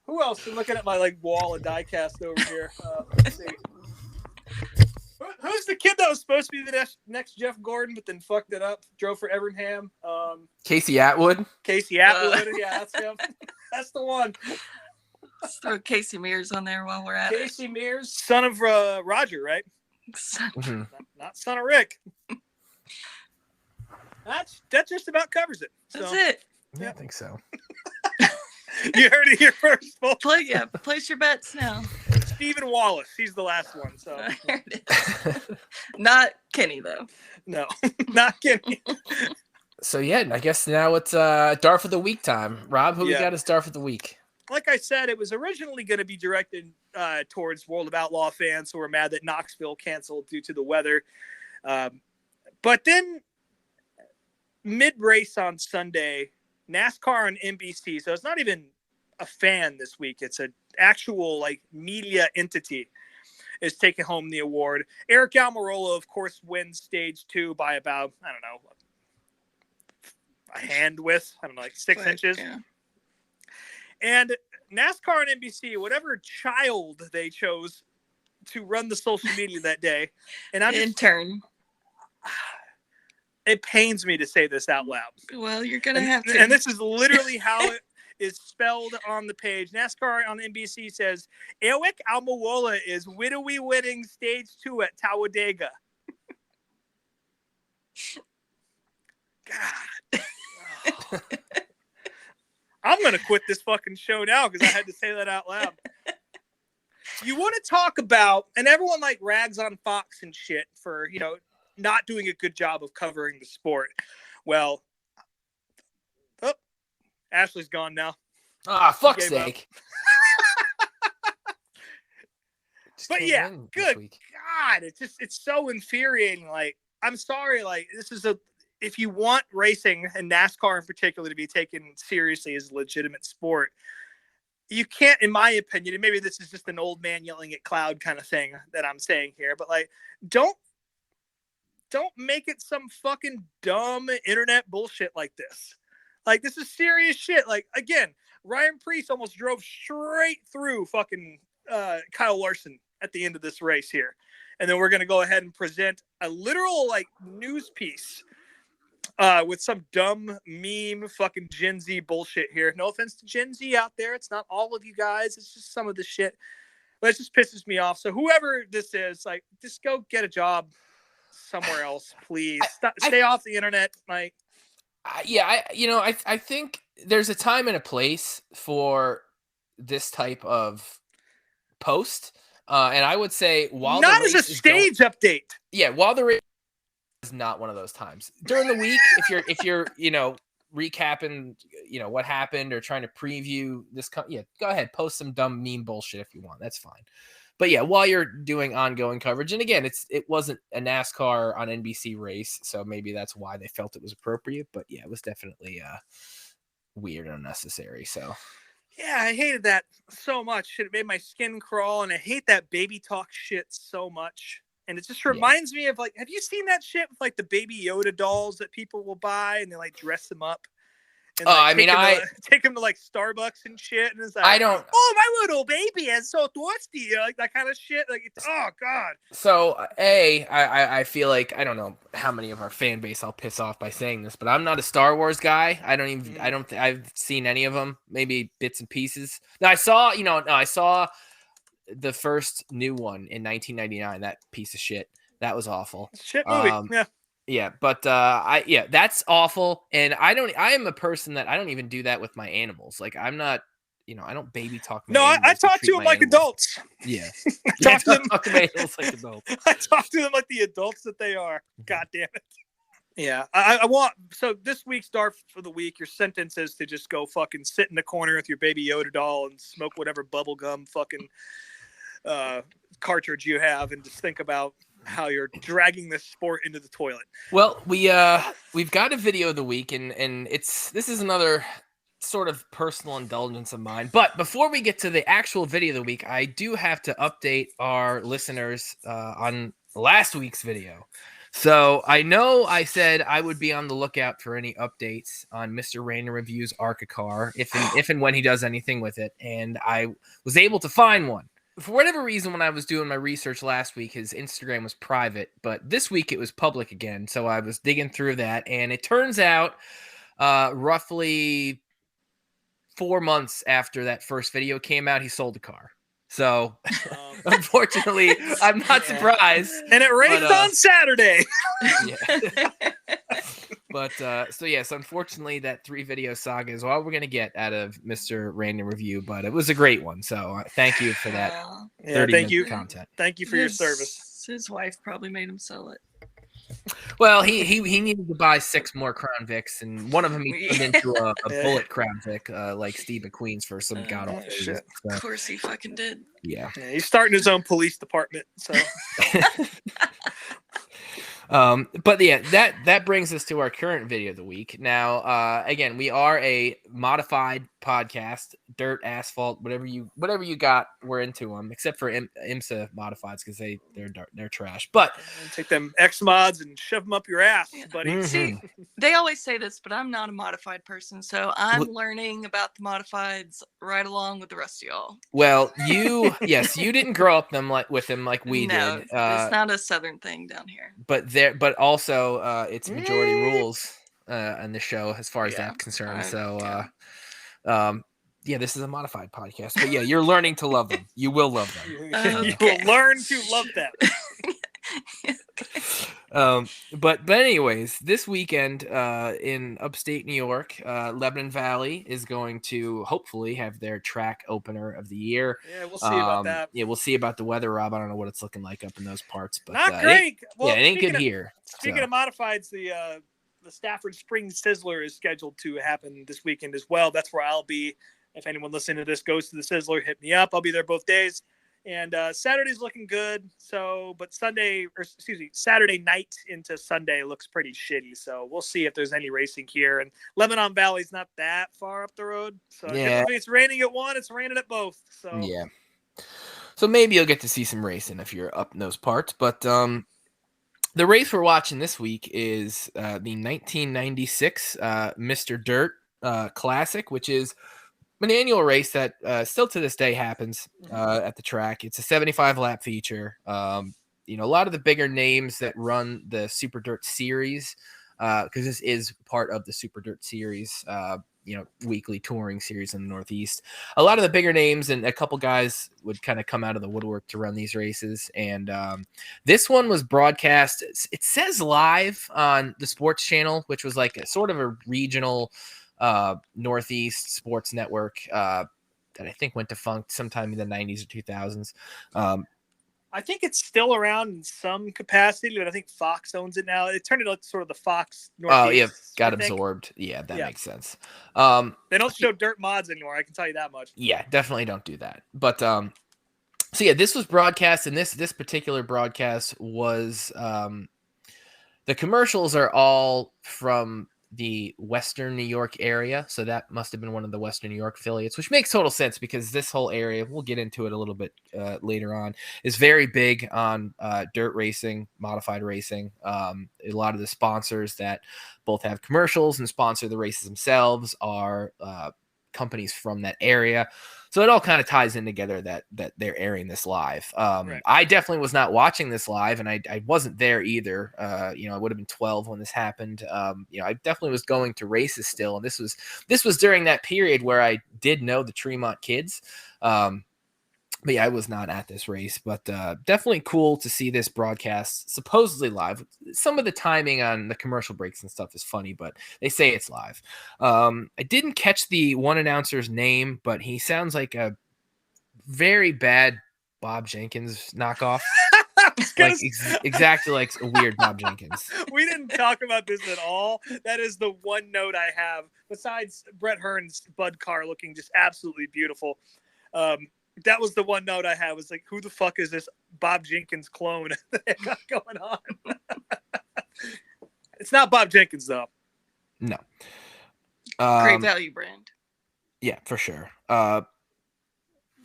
Who else? I'm looking at my wall of diecast over here. Let's see. Who's the kid that was supposed to be the next Jeff Gordon, but then fucked it up? Drove for Evernham. Casey Atwood. Yeah, that's him. That's the one. Let's throw Casey Mears on there while we're at it. Casey Mears, son of Roger, right? Mm-hmm. Not son of Rick. That just about covers it. That's it. Yeah, I think so. You heard it here first, folks. Place your bets now. Stephen Wallace. He's the last one. So not Kenny though. No, not Kenny. So yeah, I guess now it's Darf of the Week time. Rob, who we got as Darf of the Week? Like I said, it was originally going to be directed towards World of Outlaw fans who were mad that Knoxville canceled due to the weather. But then mid-race on Sunday, NASCAR on NBC, so it's not even a fan this week. It's an actual media entity is taking home the award. Eric Almirola, of course, wins stage 2 by about, I don't know, a hand width. I don't know, 6 inches. Yeah. And NASCAR and NBC, whatever child they chose to run the social media that day, and I'm intern. It pains me to say this out loud. Well, you're gonna have to. And this is literally how it is spelled on the page. NASCAR on NBC says Eric Almirola is widowy winning stage 2 at Talladega. God. Oh. I'm going to quit this fucking show now because I had to say that out loud. You want to talk about, and everyone rags on Fox and shit for, not doing a good job of covering the sport. Well, Ashley's gone now. Fuck's sake. But yeah, good God. It's so infuriating. I'm sorry. This is if you want racing and NASCAR in particular to be taken seriously as a legitimate sport, you can't, in my opinion, and maybe this is just an old man yelling at cloud kind of thing that I'm saying here, but don't make it some fucking dumb internet bullshit like this. This is serious shit. Again, Ryan Preece almost drove straight through fucking Kyle Larson at the end of this race here. And then we're going to go ahead and present a literal news piece with some dumb meme fucking Gen Z bullshit here. No offense to Gen Z out there. It's not all of you guys. It's just some of the shit. But it just pisses me off. So whoever this is, just go get a job somewhere else, please. Stay off the internet. I think there's a time and a place for this type of post. And I would say while not as a stage update. Yeah, while the race is not one of those times. During the week, if you're recapping, what happened or trying to preview this, go ahead, post some dumb meme bullshit if you want. That's fine. But yeah, while you're doing ongoing coverage, and again, it wasn't a NASCAR on NBC race, so maybe that's why they felt it was appropriate. But yeah, it was definitely weird and unnecessary. So yeah, I hated that so much. It made my skin crawl, and I hate that baby talk shit so much. And it just reminds me of have you seen that shit with the baby Yoda dolls that people will buy and they dress them up? And, take them to Starbucks and shit, and it's I don't. Oh, my little baby is so thirsty, that kind of shit. Oh god. So I feel I don't know how many of our fan base I'll piss off by saying this, but I'm not a Star Wars guy. I've seen any of them, maybe bits and pieces. Now I saw the first new one in 1999. That piece of shit. That was awful. Shit movie. Yeah. Yeah, but that's awful. And I am a person that I don't even do that with my animals. Like I'm not, I don't baby talk my No, I animals. talk treat to them my like animals. adults. Yeah. Talk to them. Talk to my animals like adults. I talk to them like the adults that they are. God damn it. Yeah, I want. So this week's dart for the week, your sentence is to just go fucking sit in the corner with your baby Yoda doll and smoke whatever bubblegum fucking cartridge you have, and just think about how you're dragging this sport into the toilet. Well, we've got a video of the week, and this is another sort of personal indulgence of mine. But before we get to the actual video of the week, I do have to update our listeners on last week's video. So I know I said I would be on the lookout for any updates on Mr. Rainer Review's ARCA car, if and when he does anything with it, and I was able to find one. For whatever reason, when I was doing my research last week, his Instagram was private, but this week it was public again. So I was digging through that, and it turns out roughly 4 months after that first video came out, he sold the car. So unfortunately, I'm not surprised. And it rained on Saturday. Yeah. But so unfortunately, that 3-video saga is all we're gonna get out of Mr. Random Review. But it was a great one, so thank you for that. 30-minute content. Thank you for your service. His wife probably made him sell it. Well, he needed to buy 6 more Crown Vics, and one of them he turned into a bullet Crown Vic, like Steve McQueen's for some god awful reason. So, of course, he fucking did. Yeah, he's starting his own police department. So, but yeah, that brings us to our current video of the week. Now, again, we are a modified podcast, dirt, asphalt, whatever you got, we're into them, except for IMSA modifieds because they're trash. But take them X mods and shove them up your ass, buddy. Mm-hmm. See, they always say this, but I'm not a modified person, so I'm learning about the modifieds right along with the rest of y'all. Well, you didn't grow up with them like we did. It's not a Southern thing down here. But also it's majority rules on the show as far as that's concerned. So this is a modified podcast. But yeah, you're learning to love them. You will love them. You will learn to love them. But anyways, this weekend in upstate New York, Lebanon Valley is going to hopefully have their track opener of the year. Yeah, we'll see about that. Yeah, we'll see about the weather, Rob. I don't know what it's looking like up in those parts, but not great. It ain't good here. Speaking of modifieds, the Stafford Spring Sizzler is scheduled to happen this weekend as well. That's where I'll be. If anyone listening to this goes to the Sizzler, hit me up. I'll be there both days. And Saturday's looking good. But Saturday night into Sunday looks pretty shitty. So we'll see if there's any racing here. And Lebanon Valley's not that far up the road. So if it's raining at one, it's raining at both. So yeah. So maybe you'll get to see some racing if you're up in those parts. But the race we're watching this week is the 1996 Mr. Dirt Classic, which is an annual race that still to this day happens at the track. It's a 75-lap feature. A lot of the bigger names that run the Super Dirt Series, because this is part of the Super Dirt Series, weekly touring series in the Northeast. A lot of the bigger names and a couple guys would kind of come out of the woodwork to run these races. And this one was broadcast. It says live on the Sports Channel, which was like a sort of a regional Northeast sports network that I think went defunct sometime in the 90s or 2000s. I think it's still around in some capacity, but I think Fox owns it now. It turned into sort of the Fox Northeast. Oh yeah, got absorbed. Yeah, that makes sense. They don't show dirt mods anymore, I can tell you that much. Yeah, definitely don't do that. But this was broadcast, and this particular broadcast was the commercials are all from the Western New York area. So that must have been one of the Western New York affiliates, which makes total sense because this whole area, we'll get into it a little bit later on, is very big on dirt racing, modified racing. A lot of the sponsors that both have commercials and sponsor the races themselves are companies from that area. So it all kind of ties in together that they're airing this live. Right. I definitely was not watching this live, and I wasn't there either. I would have been 12 when this happened. I definitely was going to races still, and this was during that period where I did know the Tremont kids. But yeah, I was not at this race, but definitely cool to see this broadcast supposedly live. Some of the timing on the commercial breaks and stuff is funny, but they say it's live. I didn't catch the one announcer's name, but he sounds like a very bad Bob Jenkins knockoff. Like exactly like a weird Bob Jenkins. We didn't talk about this at all. That is the one note I have, besides Brett Hearn's Bud car looking just absolutely beautiful. That was the one note I had, was like, who the fuck is this Bob Jenkins clone that they got going on? It's not Bob Jenkins, though. No. Great value brand. Yeah, for sure.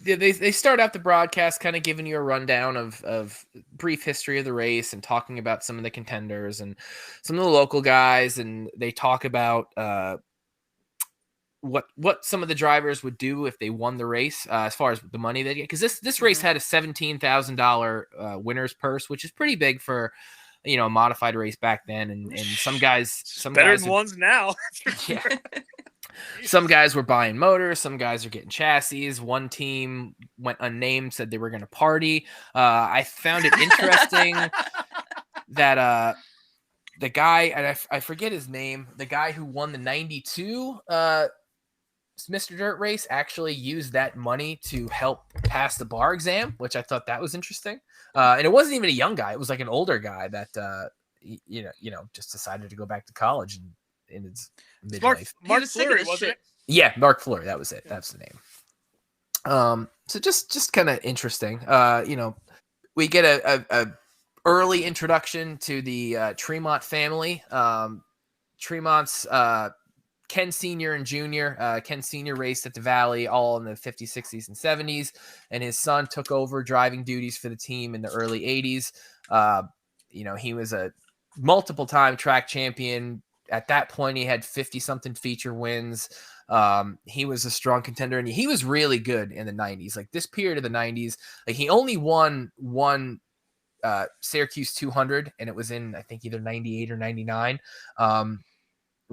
They start out the broadcast kind of giving you a rundown of brief history of the race and talking about some of the contenders and some of the local guys, and they talk about what some of the drivers would do if they won the race, as far as the money they get, because this race had a $17,000 winner's purse, which is pretty big for a modified race back then, and some guys better than ones now. Yeah. Some guys were buying motors, some guys are getting chassis. One team went unnamed, said they were going to party. I found it interesting that the guy, and I forget his name, the guy who won the 92 Mr. Dirt race actually used that money to help pass the bar exam, which I thought that was interesting. And it wasn't even a young guy. It was like an older guy that, just decided to go back to college in his midlife. Mark Fleury, wasn't it? Yeah, Mark Fleury. That was it. That's the name. So just kind of interesting. We get a early introduction to the Tremont family. Tremont's Ken Sr. and Jr. Ken Sr. raced at the Valley all in the 50s, 60s, and 70s, and his son took over driving duties for the team in the early 80s. He was a multiple-time track champion. At that point, he had 50-something feature wins. He was a strong contender, and he was really good in the 90s. Like this period of the 90s, like he only won one Syracuse 200, and it was in, I think, either 98 or 99.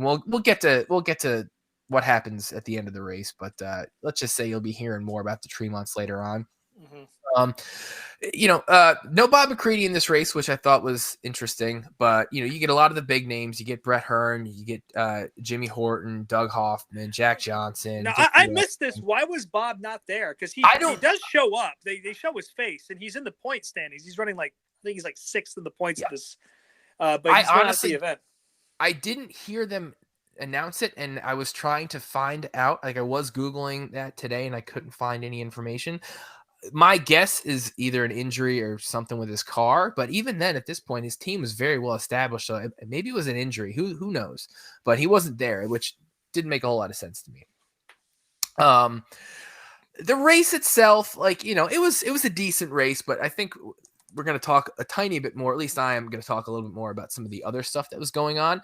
We'll get to what happens at the end of the race, but let's just say you'll be hearing more about the Tremonts later on. Mm-hmm. No Bob McCready in this race, which I thought was interesting, but you get a lot of the big names. You get Brett Hearn, you get Jimmy Horton, Doug Hoffman, Jack Johnson. Now, I missed this. Why was Bob not there? Because he does show up. They show his face, and he's in the point standings. He's running I think he's like sixth in the points at this. But he's not at the event. I didn't hear them announce it, and I was trying to find out. Like I was Googling that today, and I couldn't find any information. My guess is either an injury or something with his car. But even then, at this point, his team was very well established. So maybe it was an injury. Who knows? But he wasn't there, which didn't make a whole lot of sense to me. The race itself, it was a decent race, but I think we're going to talk a tiny bit more. At least I am going to talk a little bit more about some of the other stuff that was going on.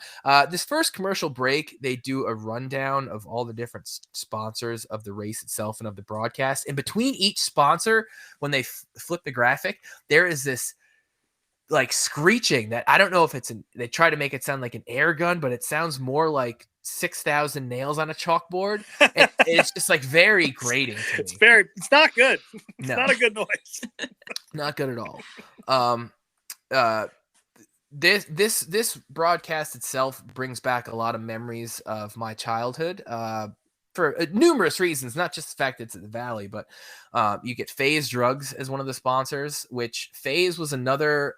This first commercial break, they do a rundown of all the different sponsors of the race itself and of the broadcast. In between each sponsor, when they flip the graphic, there is this screeching that I don't know if they try to make it sound like an air gun, but it sounds more like 6,000 nails on a chalkboard. And it's just very grating to me. It's not good. It's not a good noise. Not good at all. This broadcast itself brings back a lot of memories of my childhood, for numerous reasons, not just the fact that it's at the Valley, but you get FaZe Drugs as one of the sponsors, which FaZe was another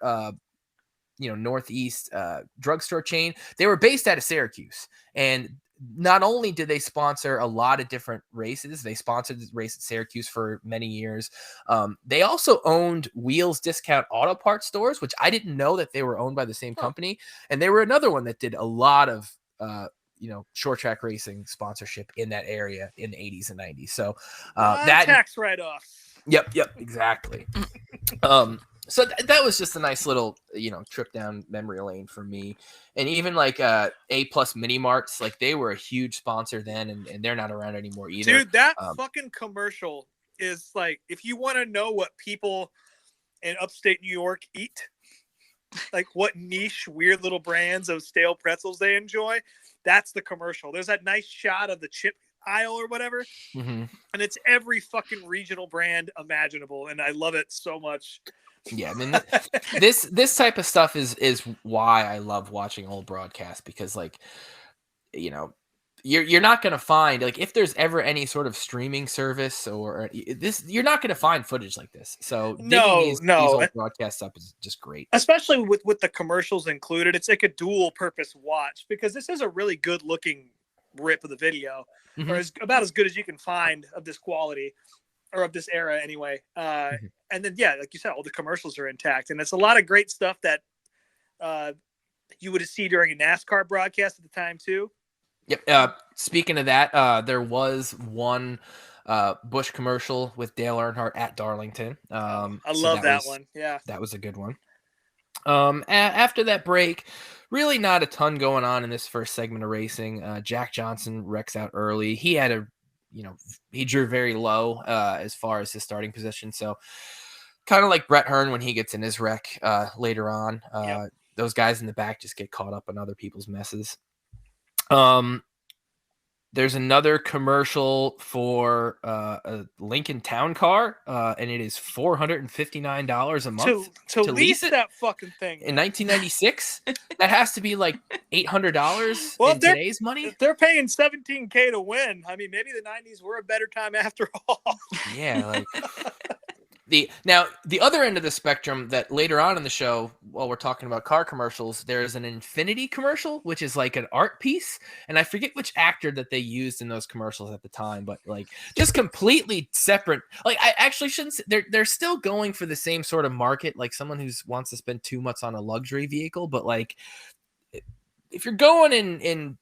Northeast drugstore chain. They were based out of Syracuse, and not only did they sponsor a lot of different races, they sponsored the race at Syracuse for many years. They also owned Wheels Discount Auto Parts stores, which I didn't know that they were owned by the same company. And they were another one that did a lot of short track racing sponsorship in that area in the 80s and 90s. So that tax write-off. Yep, exactly. So that was just a nice little, trip down memory lane for me. And even A+ Mini Marts, they were a huge sponsor then, and they're not around anymore either. Dude, that fucking commercial is if you want to know what people in upstate New York eat, what niche, weird little brands of stale pretzels they enjoy, that's the commercial. There's that nice shot of the chip aisle or whatever, Mm-hmm. and it's every fucking regional brand imaginable, and I love it so much. Yeah, I mean, this type of stuff is why I love watching old broadcasts, because like, you know, you're not going to find, like, if there's ever any sort of streaming service or this, you're not going to find footage like this. So digging these old broadcasts up is just great, especially with the commercials included. It's like a dual purpose watch, because this is a really good looking rip of the video, mm-hmm. or about as good as you can find of this quality, or of this era anyway. Mm-hmm. And then, yeah, like you said, all the commercials are intact, and it's a lot of great stuff that you would see during a NASCAR broadcast at the time too. Yep. Speaking of that, there was one Busch commercial with Dale Earnhardt at Darlington. I love that one. Yeah, that was a good one. After that break, really not a ton going on in this first segment of racing. Jack Johnson wrecks out early. He had he drew very low as far as his starting position. So kind of like Brett Hearn when he gets in his wreck later on. Yep. Those guys in the back just get caught up in other people's messes. There's another commercial for a Lincoln Town Car, and it is $459 a month to lease that fucking thing in 1996. That has to be like $800 in today's money. They're paying $17,000 to win. I mean, maybe the 90s were a better time after all. Yeah, like the other end of the spectrum, that later on in the show, while we're talking about car commercials, there's an Infinity commercial, which is like an art piece, and I forget which actor that they used in those commercials at the time, but like just completely separate. Like, I actually shouldn't say, they're still going for the same sort of market, like someone who wants to spend too much on a luxury vehicle, but like if you're going in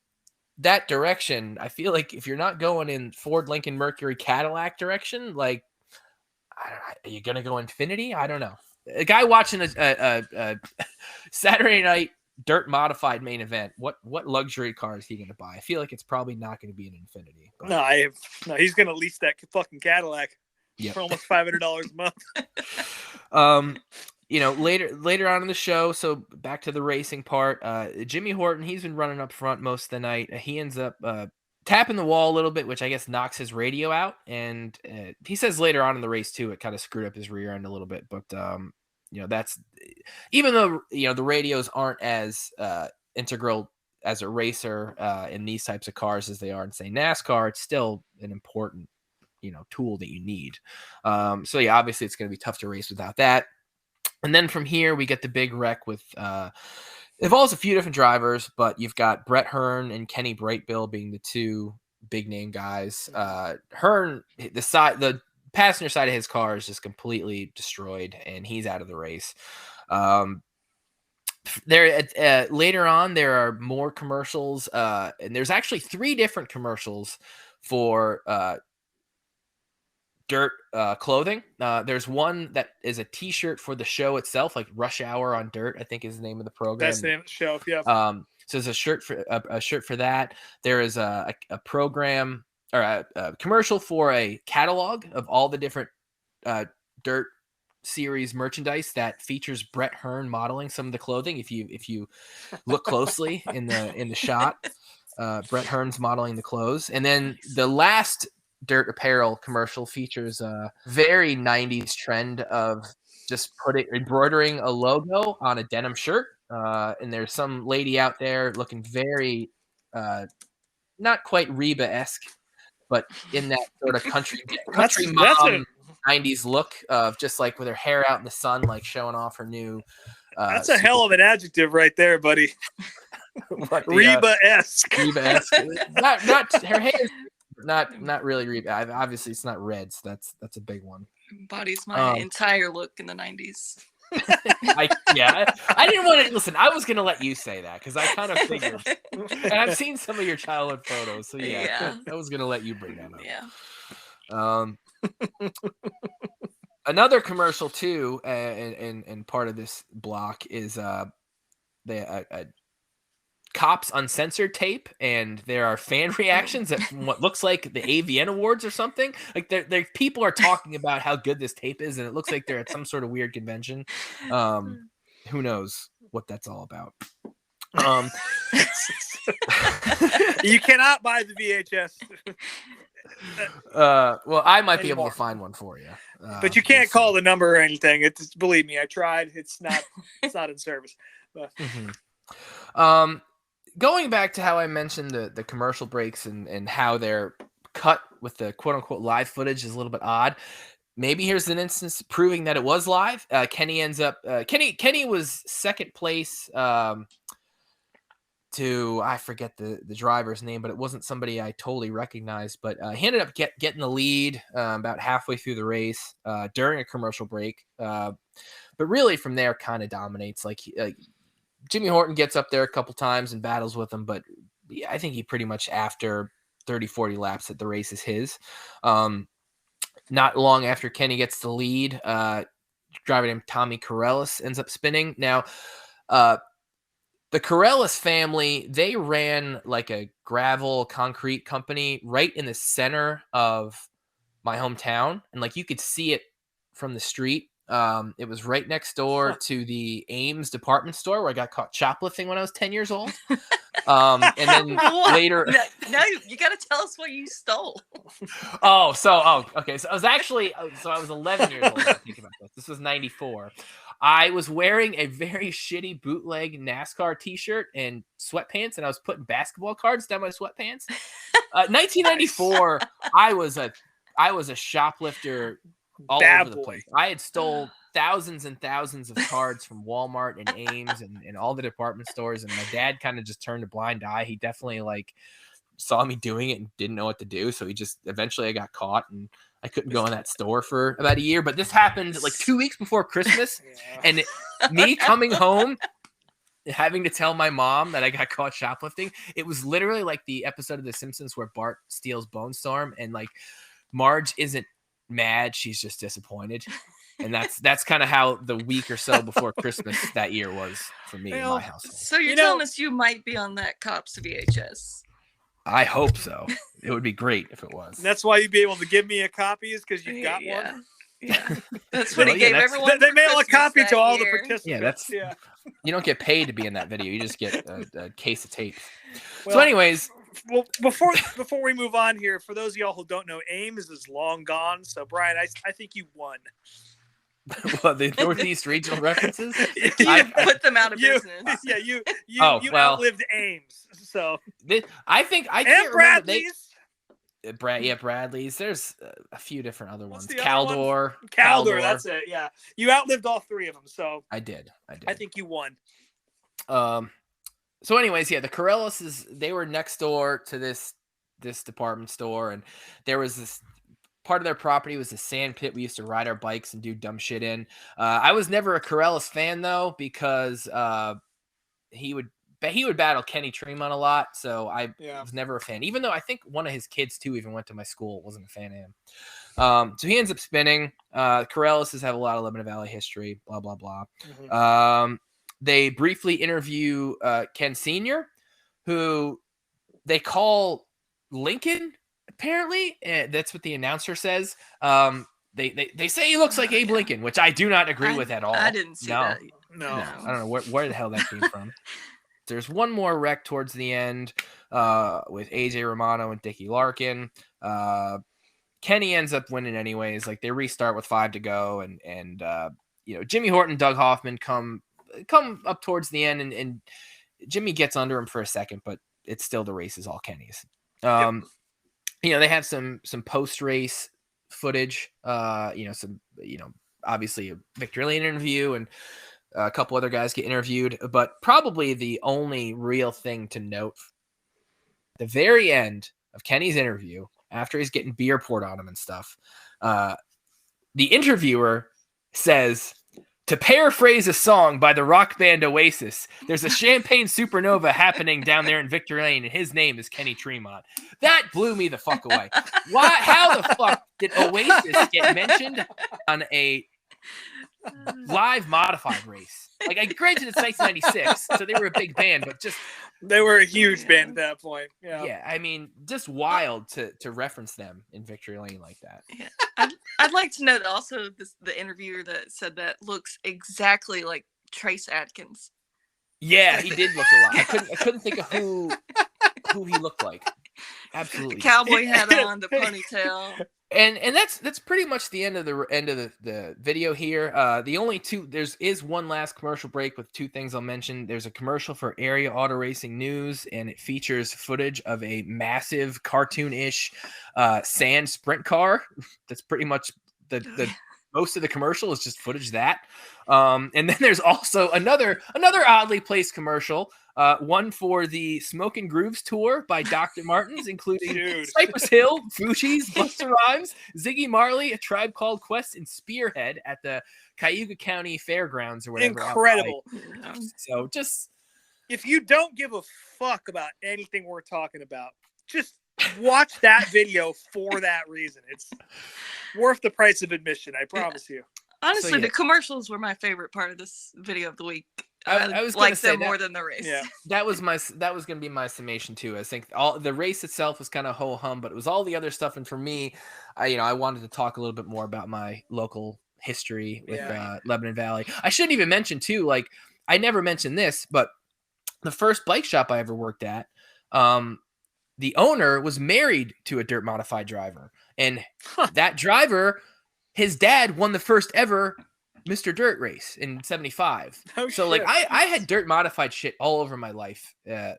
that direction, I feel like if you're not going in Ford, Lincoln, Mercury, Cadillac direction, like, are you gonna go Infinity? I don't know. A guy watching a Saturday night dirt modified main event, what luxury car is he gonna buy? I feel like it's probably not gonna be an Infinity. But... No, he's gonna lease that fucking Cadillac for almost $500 a month. Later on in the show, so back to the racing part. Jimmy Horton, he's been running up front most of the night. He ends up tapping the wall a little bit, which I guess knocks his radio out. And he says later on in the race too, it kind of screwed up his rear end a little bit. But that's, even though the radios aren't as integral as a racer in these types of cars as they are in, say, NASCAR, it's still an important tool that you need. So yeah, obviously it's going to be tough to race without that. And then from here we get the big wreck with involves a few different drivers, but you've got Brett Hearn and Kenny Brightbill being the two big name guys. Hearn, the passenger side of his car is just completely destroyed, and he's out of the race. Later on, there are more commercials, and there's actually 3 different commercials for dirt clothing. There's one that is a t-shirt for the show itself, like Rush Hour on Dirt, I think is the name of the program. That's the name of the show. Yeah. So there's a shirt for that. There is a program or a commercial for a catalog of all the different dirt series merchandise that features Brett Hearn modeling some of the clothing. If you look closely in the shot, Brett Hearn's modeling the clothes. And then the last dirt apparel commercial features a very 90s trend of just embroidering a logo on a denim shirt. And there's some lady out there looking very not quite Reba-esque, but in that sort of country mom 90s look of just like with her hair out in the sun, like showing off her new that's a hell of an adjective right there, buddy. Reba-esque. Reba-esque. not her hair, not really Reba. Obviously it's not red, so that's a big one. Embodies my entire look in the 90s. I didn't want to listen. I was gonna let you say that because I kind of figured, and I've seen some of your childhood photos, so yeah. I was gonna let you bring that up. Yeah. Another commercial too, and part of this block is the Cops Uncensored tape, and there are fan reactions at what looks like the AVN Awards or something. Like there people are talking about how good this tape is, and it looks like they're at some sort of weird convention. Who knows what that's all about? You cannot buy the VHS Well, I might be able Anymore. to find one for you. But you can't call the number or anything. It's, believe me, I tried. It's not in service. But. Going back to how I mentioned the commercial breaks and how they're cut with the quote unquote live footage is a little bit odd. Maybe here's an instance proving that it was live. Kenny ends up Kenny was second place to, I forget the driver's name, but it wasn't somebody I totally recognized. But he ended up getting the lead about halfway through the race during a commercial break. But really from there kind of dominates. Like Jimmy Horton gets up there a couple times and battles with him, but I think he pretty much after 30, 40 laps that the race is his. Not long after Kenny gets the lead, driver named Tommy Corellis ends up spinning. Now, the Corellis family, they ran like a gravel concrete company right in the center of my hometown. And like you could see it from the street. It was right next door to the Ames department store where I got caught shoplifting when I was 10 years old. And then later, no, you got to tell us what you stole. Okay. So I was 11 years old. Think about this. This was 94. I was wearing a very shitty bootleg NASCAR t-shirt and sweatpants, and I was putting basketball cards down my sweatpants. 1994, I was a shoplifter all over the place. I had stole thousands and thousands of cards from Walmart and Ames and all the department stores, and my dad kind of just turned a blind eye. He definitely like saw me doing it and didn't know what to do, so he just eventually I got caught and I couldn't go in that store for about a year. But this happened like 2 weeks before Christmas, and me coming home having to tell my mom that I got caught shoplifting. It was literally like the episode of The Simpsons where Bart steals Bone Storm, and like Marge isn't mad, she's just disappointed. And that's kind of how the week or so before Christmas that year was for me in my household. So you're telling us you might be on that Cops VHS? I hope so. It would be great if it was. That's why you'd be able to give me a copy, is because you've got one. Yeah, that's what he gave everyone. They mail a copy to all the year. participants. Yeah, you don't get paid to be in that video. You just get a case of tape. Well, so, anyways, well, before we move on here, for those of y'all who don't know, Ames is long gone. So, Brian, I think you won. Well, the Northeast regional references. I put them out of business. Yeah, you outlived Ames. So I think I and can't Bradley's. remember. Bradley's. There's a few different other ones. Caldor. That's it. Yeah, you outlived all three of them. So I did. I think you won. So, anyways, the Corellises, they were next door to this department store, and there was this part of their property was a sand pit we used to ride our bikes and do dumb shit in. I was never a Corellis fan though, because he would battle Kenny Tremont a lot, so I was never a fan. Even though I think one of his kids too even went to my school, wasn't a fan of him. So he ends up spinning. Corellises have a lot of Lebanon Valley history. Blah blah blah. Mm-hmm. They briefly interview Ken Sr., who they call Lincoln. Apparently, that's what the announcer says. They say he looks like Abe Lincoln, which I do not agree with at all. I didn't see that. No. I don't know where the hell that came from. There's one more wreck towards the end with AJ Romano and Dickie Larkin. Kenny ends up winning anyways. Like they restart with 5 to go, and Jimmy Horton, Doug Hoffman come up towards the end, and Jimmy gets under him for a second, but it's still the race is all Kenny's. They have some post-race footage, obviously a Victory Lane interview and a couple other guys get interviewed, but probably the only real thing to note, the very end of Kenny's interview, after he's getting beer poured on him and stuff, the interviewer says, to paraphrase a song by the rock band Oasis, there's a champagne supernova happening down there in Victory Lane, and his name is Kenny Tremont. That blew me the fuck away. Why? How the fuck did Oasis get mentioned on a live modified race? Like, I granted it's 1996, so they were a big band, but just they were a huge band at that point. Yeah, I mean, just wild to reference them in Victory Lane like that. Yeah. I'd like to note also the interviewer that said that looks exactly like Trace Adkins. Yeah, he did look a lot. I couldn't think of who he looked like. Absolutely. The cowboy hat on, the ponytail. And that's pretty much the end of the video here. The only two is one last commercial break with two things I'll mention. There's a commercial for Area Auto Racing News, and it features footage of a massive cartoon-ish sand sprint car. That's pretty much the most of the commercial is just footage of that. And then there's also another oddly placed commercial. One for the Smoke and Grooves tour by Dr. Martens, including Cypress Hill, Fugees, Busta Rhymes, Ziggy Marley, A Tribe Called Quest, and Spearhead at the Cayuga County Fairgrounds or whatever. Incredible. So just, if you don't give a fuck about anything we're talking about, just watch that video for that reason. It's worth the price of admission, I promise you. Honestly, the commercials were my favorite part of this video of the week. I was like them more than the race. Yeah, that was going to be my summation too. I think all the race itself was kind of ho hum, but it was all the other stuff. And for me, I wanted to talk a little bit more about my local history with Lebanon Valley. I shouldn't even mention too, like I never mentioned this, but the first bike shop I ever worked at, the owner was married to a dirt modified driver, and that driver, his dad won the first ever Mr. Dirt race in 75. Oh, so like I had dirt modified shit all over my life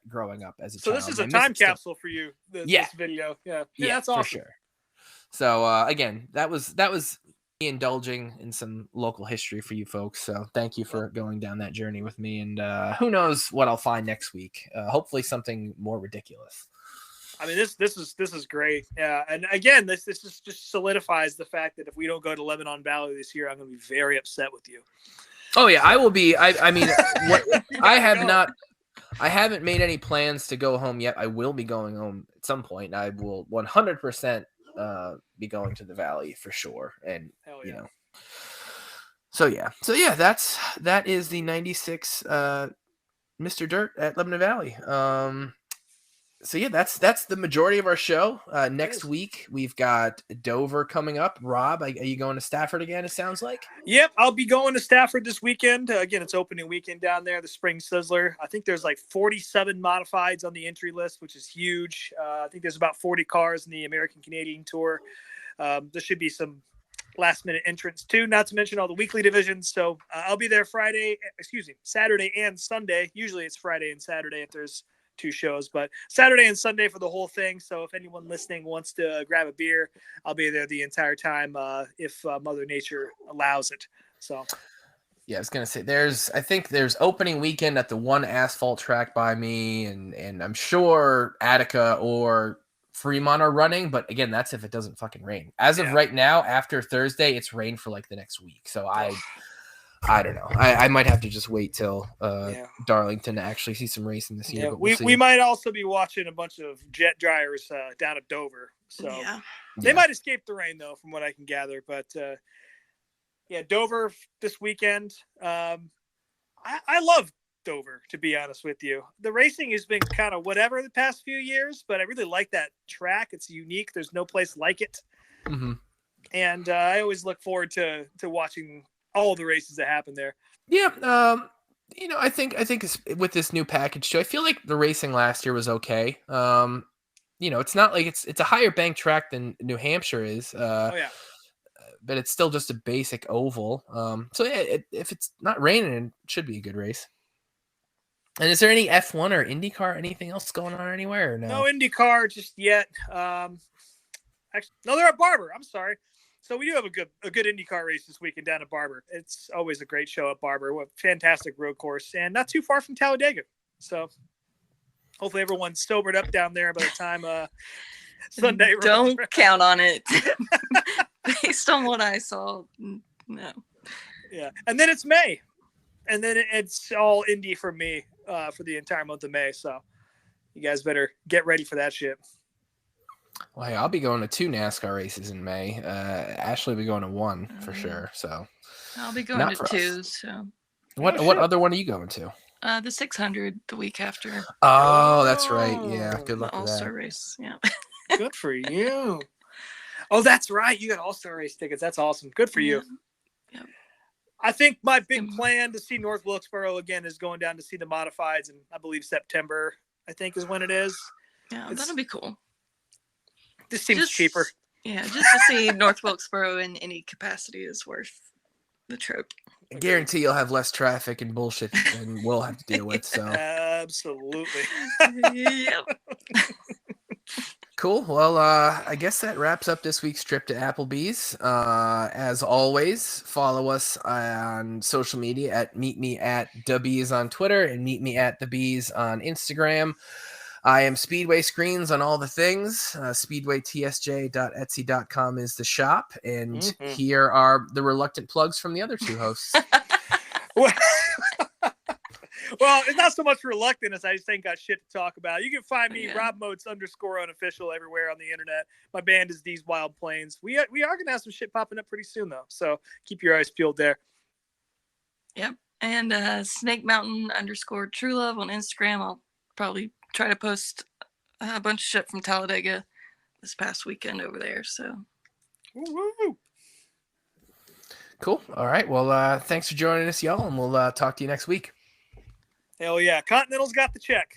growing up as a child. So this is a time capsule for you, this video. Yeah, that's awesome. For sure. So again, that was me indulging in some local history for you folks. So thank you for going down that journey with me, and who knows what I'll find next week. Hopefully something more ridiculous. I mean, this is great. Yeah, and again, this just solidifies the fact that if we don't go to Lebanon Valley this year, I'm going to be very upset with you. Oh yeah, I will be. I mean, I haven't made any plans to go home yet. I will be going home at some point. I will 100% be going to the Valley for sure. And so yeah, that is the 96 Mr. Dirt at Lebanon Valley. So yeah, that's the majority of our show. Next week we've got Dover coming up. Rob, are you going to Stafford again? It sounds like. Yep, I'll be going to Stafford this weekend. Again, it's opening weekend down there. The Spring Sizzler. I think there's like 47 modifieds on the entry list, which is huge. I think there's about 40 cars in the American Canadian Tour. There should be some last-minute entrants too. Not to mention all the weekly divisions. So I'll be there Saturday and Sunday. Usually it's Friday and Saturday if there's 2 shows, but Saturday and Sunday for the whole thing. So if anyone listening wants to grab a beer, I'll be there the entire time if Mother Nature allows it. So yeah, I was gonna say I think there's opening weekend at the one asphalt track by me, and I'm sure Attica or Fremont are running, but again, that's if it doesn't fucking rain. As of right now, after Thursday, it's rained for like the next week. So I don't know. I might have to just wait till Darlington to actually see some racing this year. Yeah, but we might also be watching a bunch of jet dryers down at Dover. So they might escape the rain though, from what I can gather. But Dover this weekend. I love Dover, to be honest with you. The racing has been kind of whatever the past few years, but I really like that track. It's unique. There's no place like it. Mm-hmm. And I always look forward to watching all the races that happen there. Yeah, I think it's, with this new package too, I feel like the racing last year was okay. It's not like it's a higher bank track than New Hampshire is. But it's still just a basic oval. If it's not raining, it should be a good race. And is there any F1 or IndyCar, anything else going on anywhere? Or no? No IndyCar just yet. Actually, no, they're at Barber. I'm sorry. So we do have a good IndyCar race this weekend down at Barber. It's always a great show at Barber. What a fantastic road course, and not too far from Talladega. So hopefully everyone's sobered up down there by the time Sunday. Don't count on it. Based on what I saw, no. Yeah, and then it's May, and then it's all Indy for me for the entire month of May. So you guys better get ready for that shit. Well, hey, I'll be going to 2 NASCAR races in May. Ashley will be going to 1 for sure. So I'll be going to 2. So what other one are you going to? The 600 the week after. Oh, that's right. Yeah, good luck with that. All-Star race. Yeah. Good for you. Oh, that's right. You got All-Star race tickets. That's awesome. Good for you. Yeah. I think my big plan to see North Wilkesboro again is going down to see the modifieds, and I believe September, I think, is when it is. Yeah, that'll be cool. This seems cheaper. Yeah, just to see North Wilkesboro in any capacity is worth the trip. I guarantee you'll have less traffic and bullshit than we'll have to deal with. So absolutely. Yep. Cool. Well, I guess that wraps up this week's trip to Applebee's. As always, follow us on social media at Meet Me at DaBees on Twitter and Meet Me at The Bees on Instagram. I am Speedway Screens on all the things. SpeedwayTSJ.etsy.com is the shop. And here are the reluctant plugs from the other two hosts. Well, it's not so much reluctant as I just ain't got shit to talk about. You can find me, RobMotes_unofficial, everywhere on the internet. My band is These Wild Plains. We are going to have some shit popping up pretty soon, though. So keep your eyes peeled there. Yep. And Snake Mountain _Truelove on Instagram. I'll probably try to post a bunch of shit from Talladega this past weekend over there. So. Woo-woo. Cool. All right. Well, thanks for joining us, y'all, and we'll talk to you next week. Hell yeah. Continental's got the check.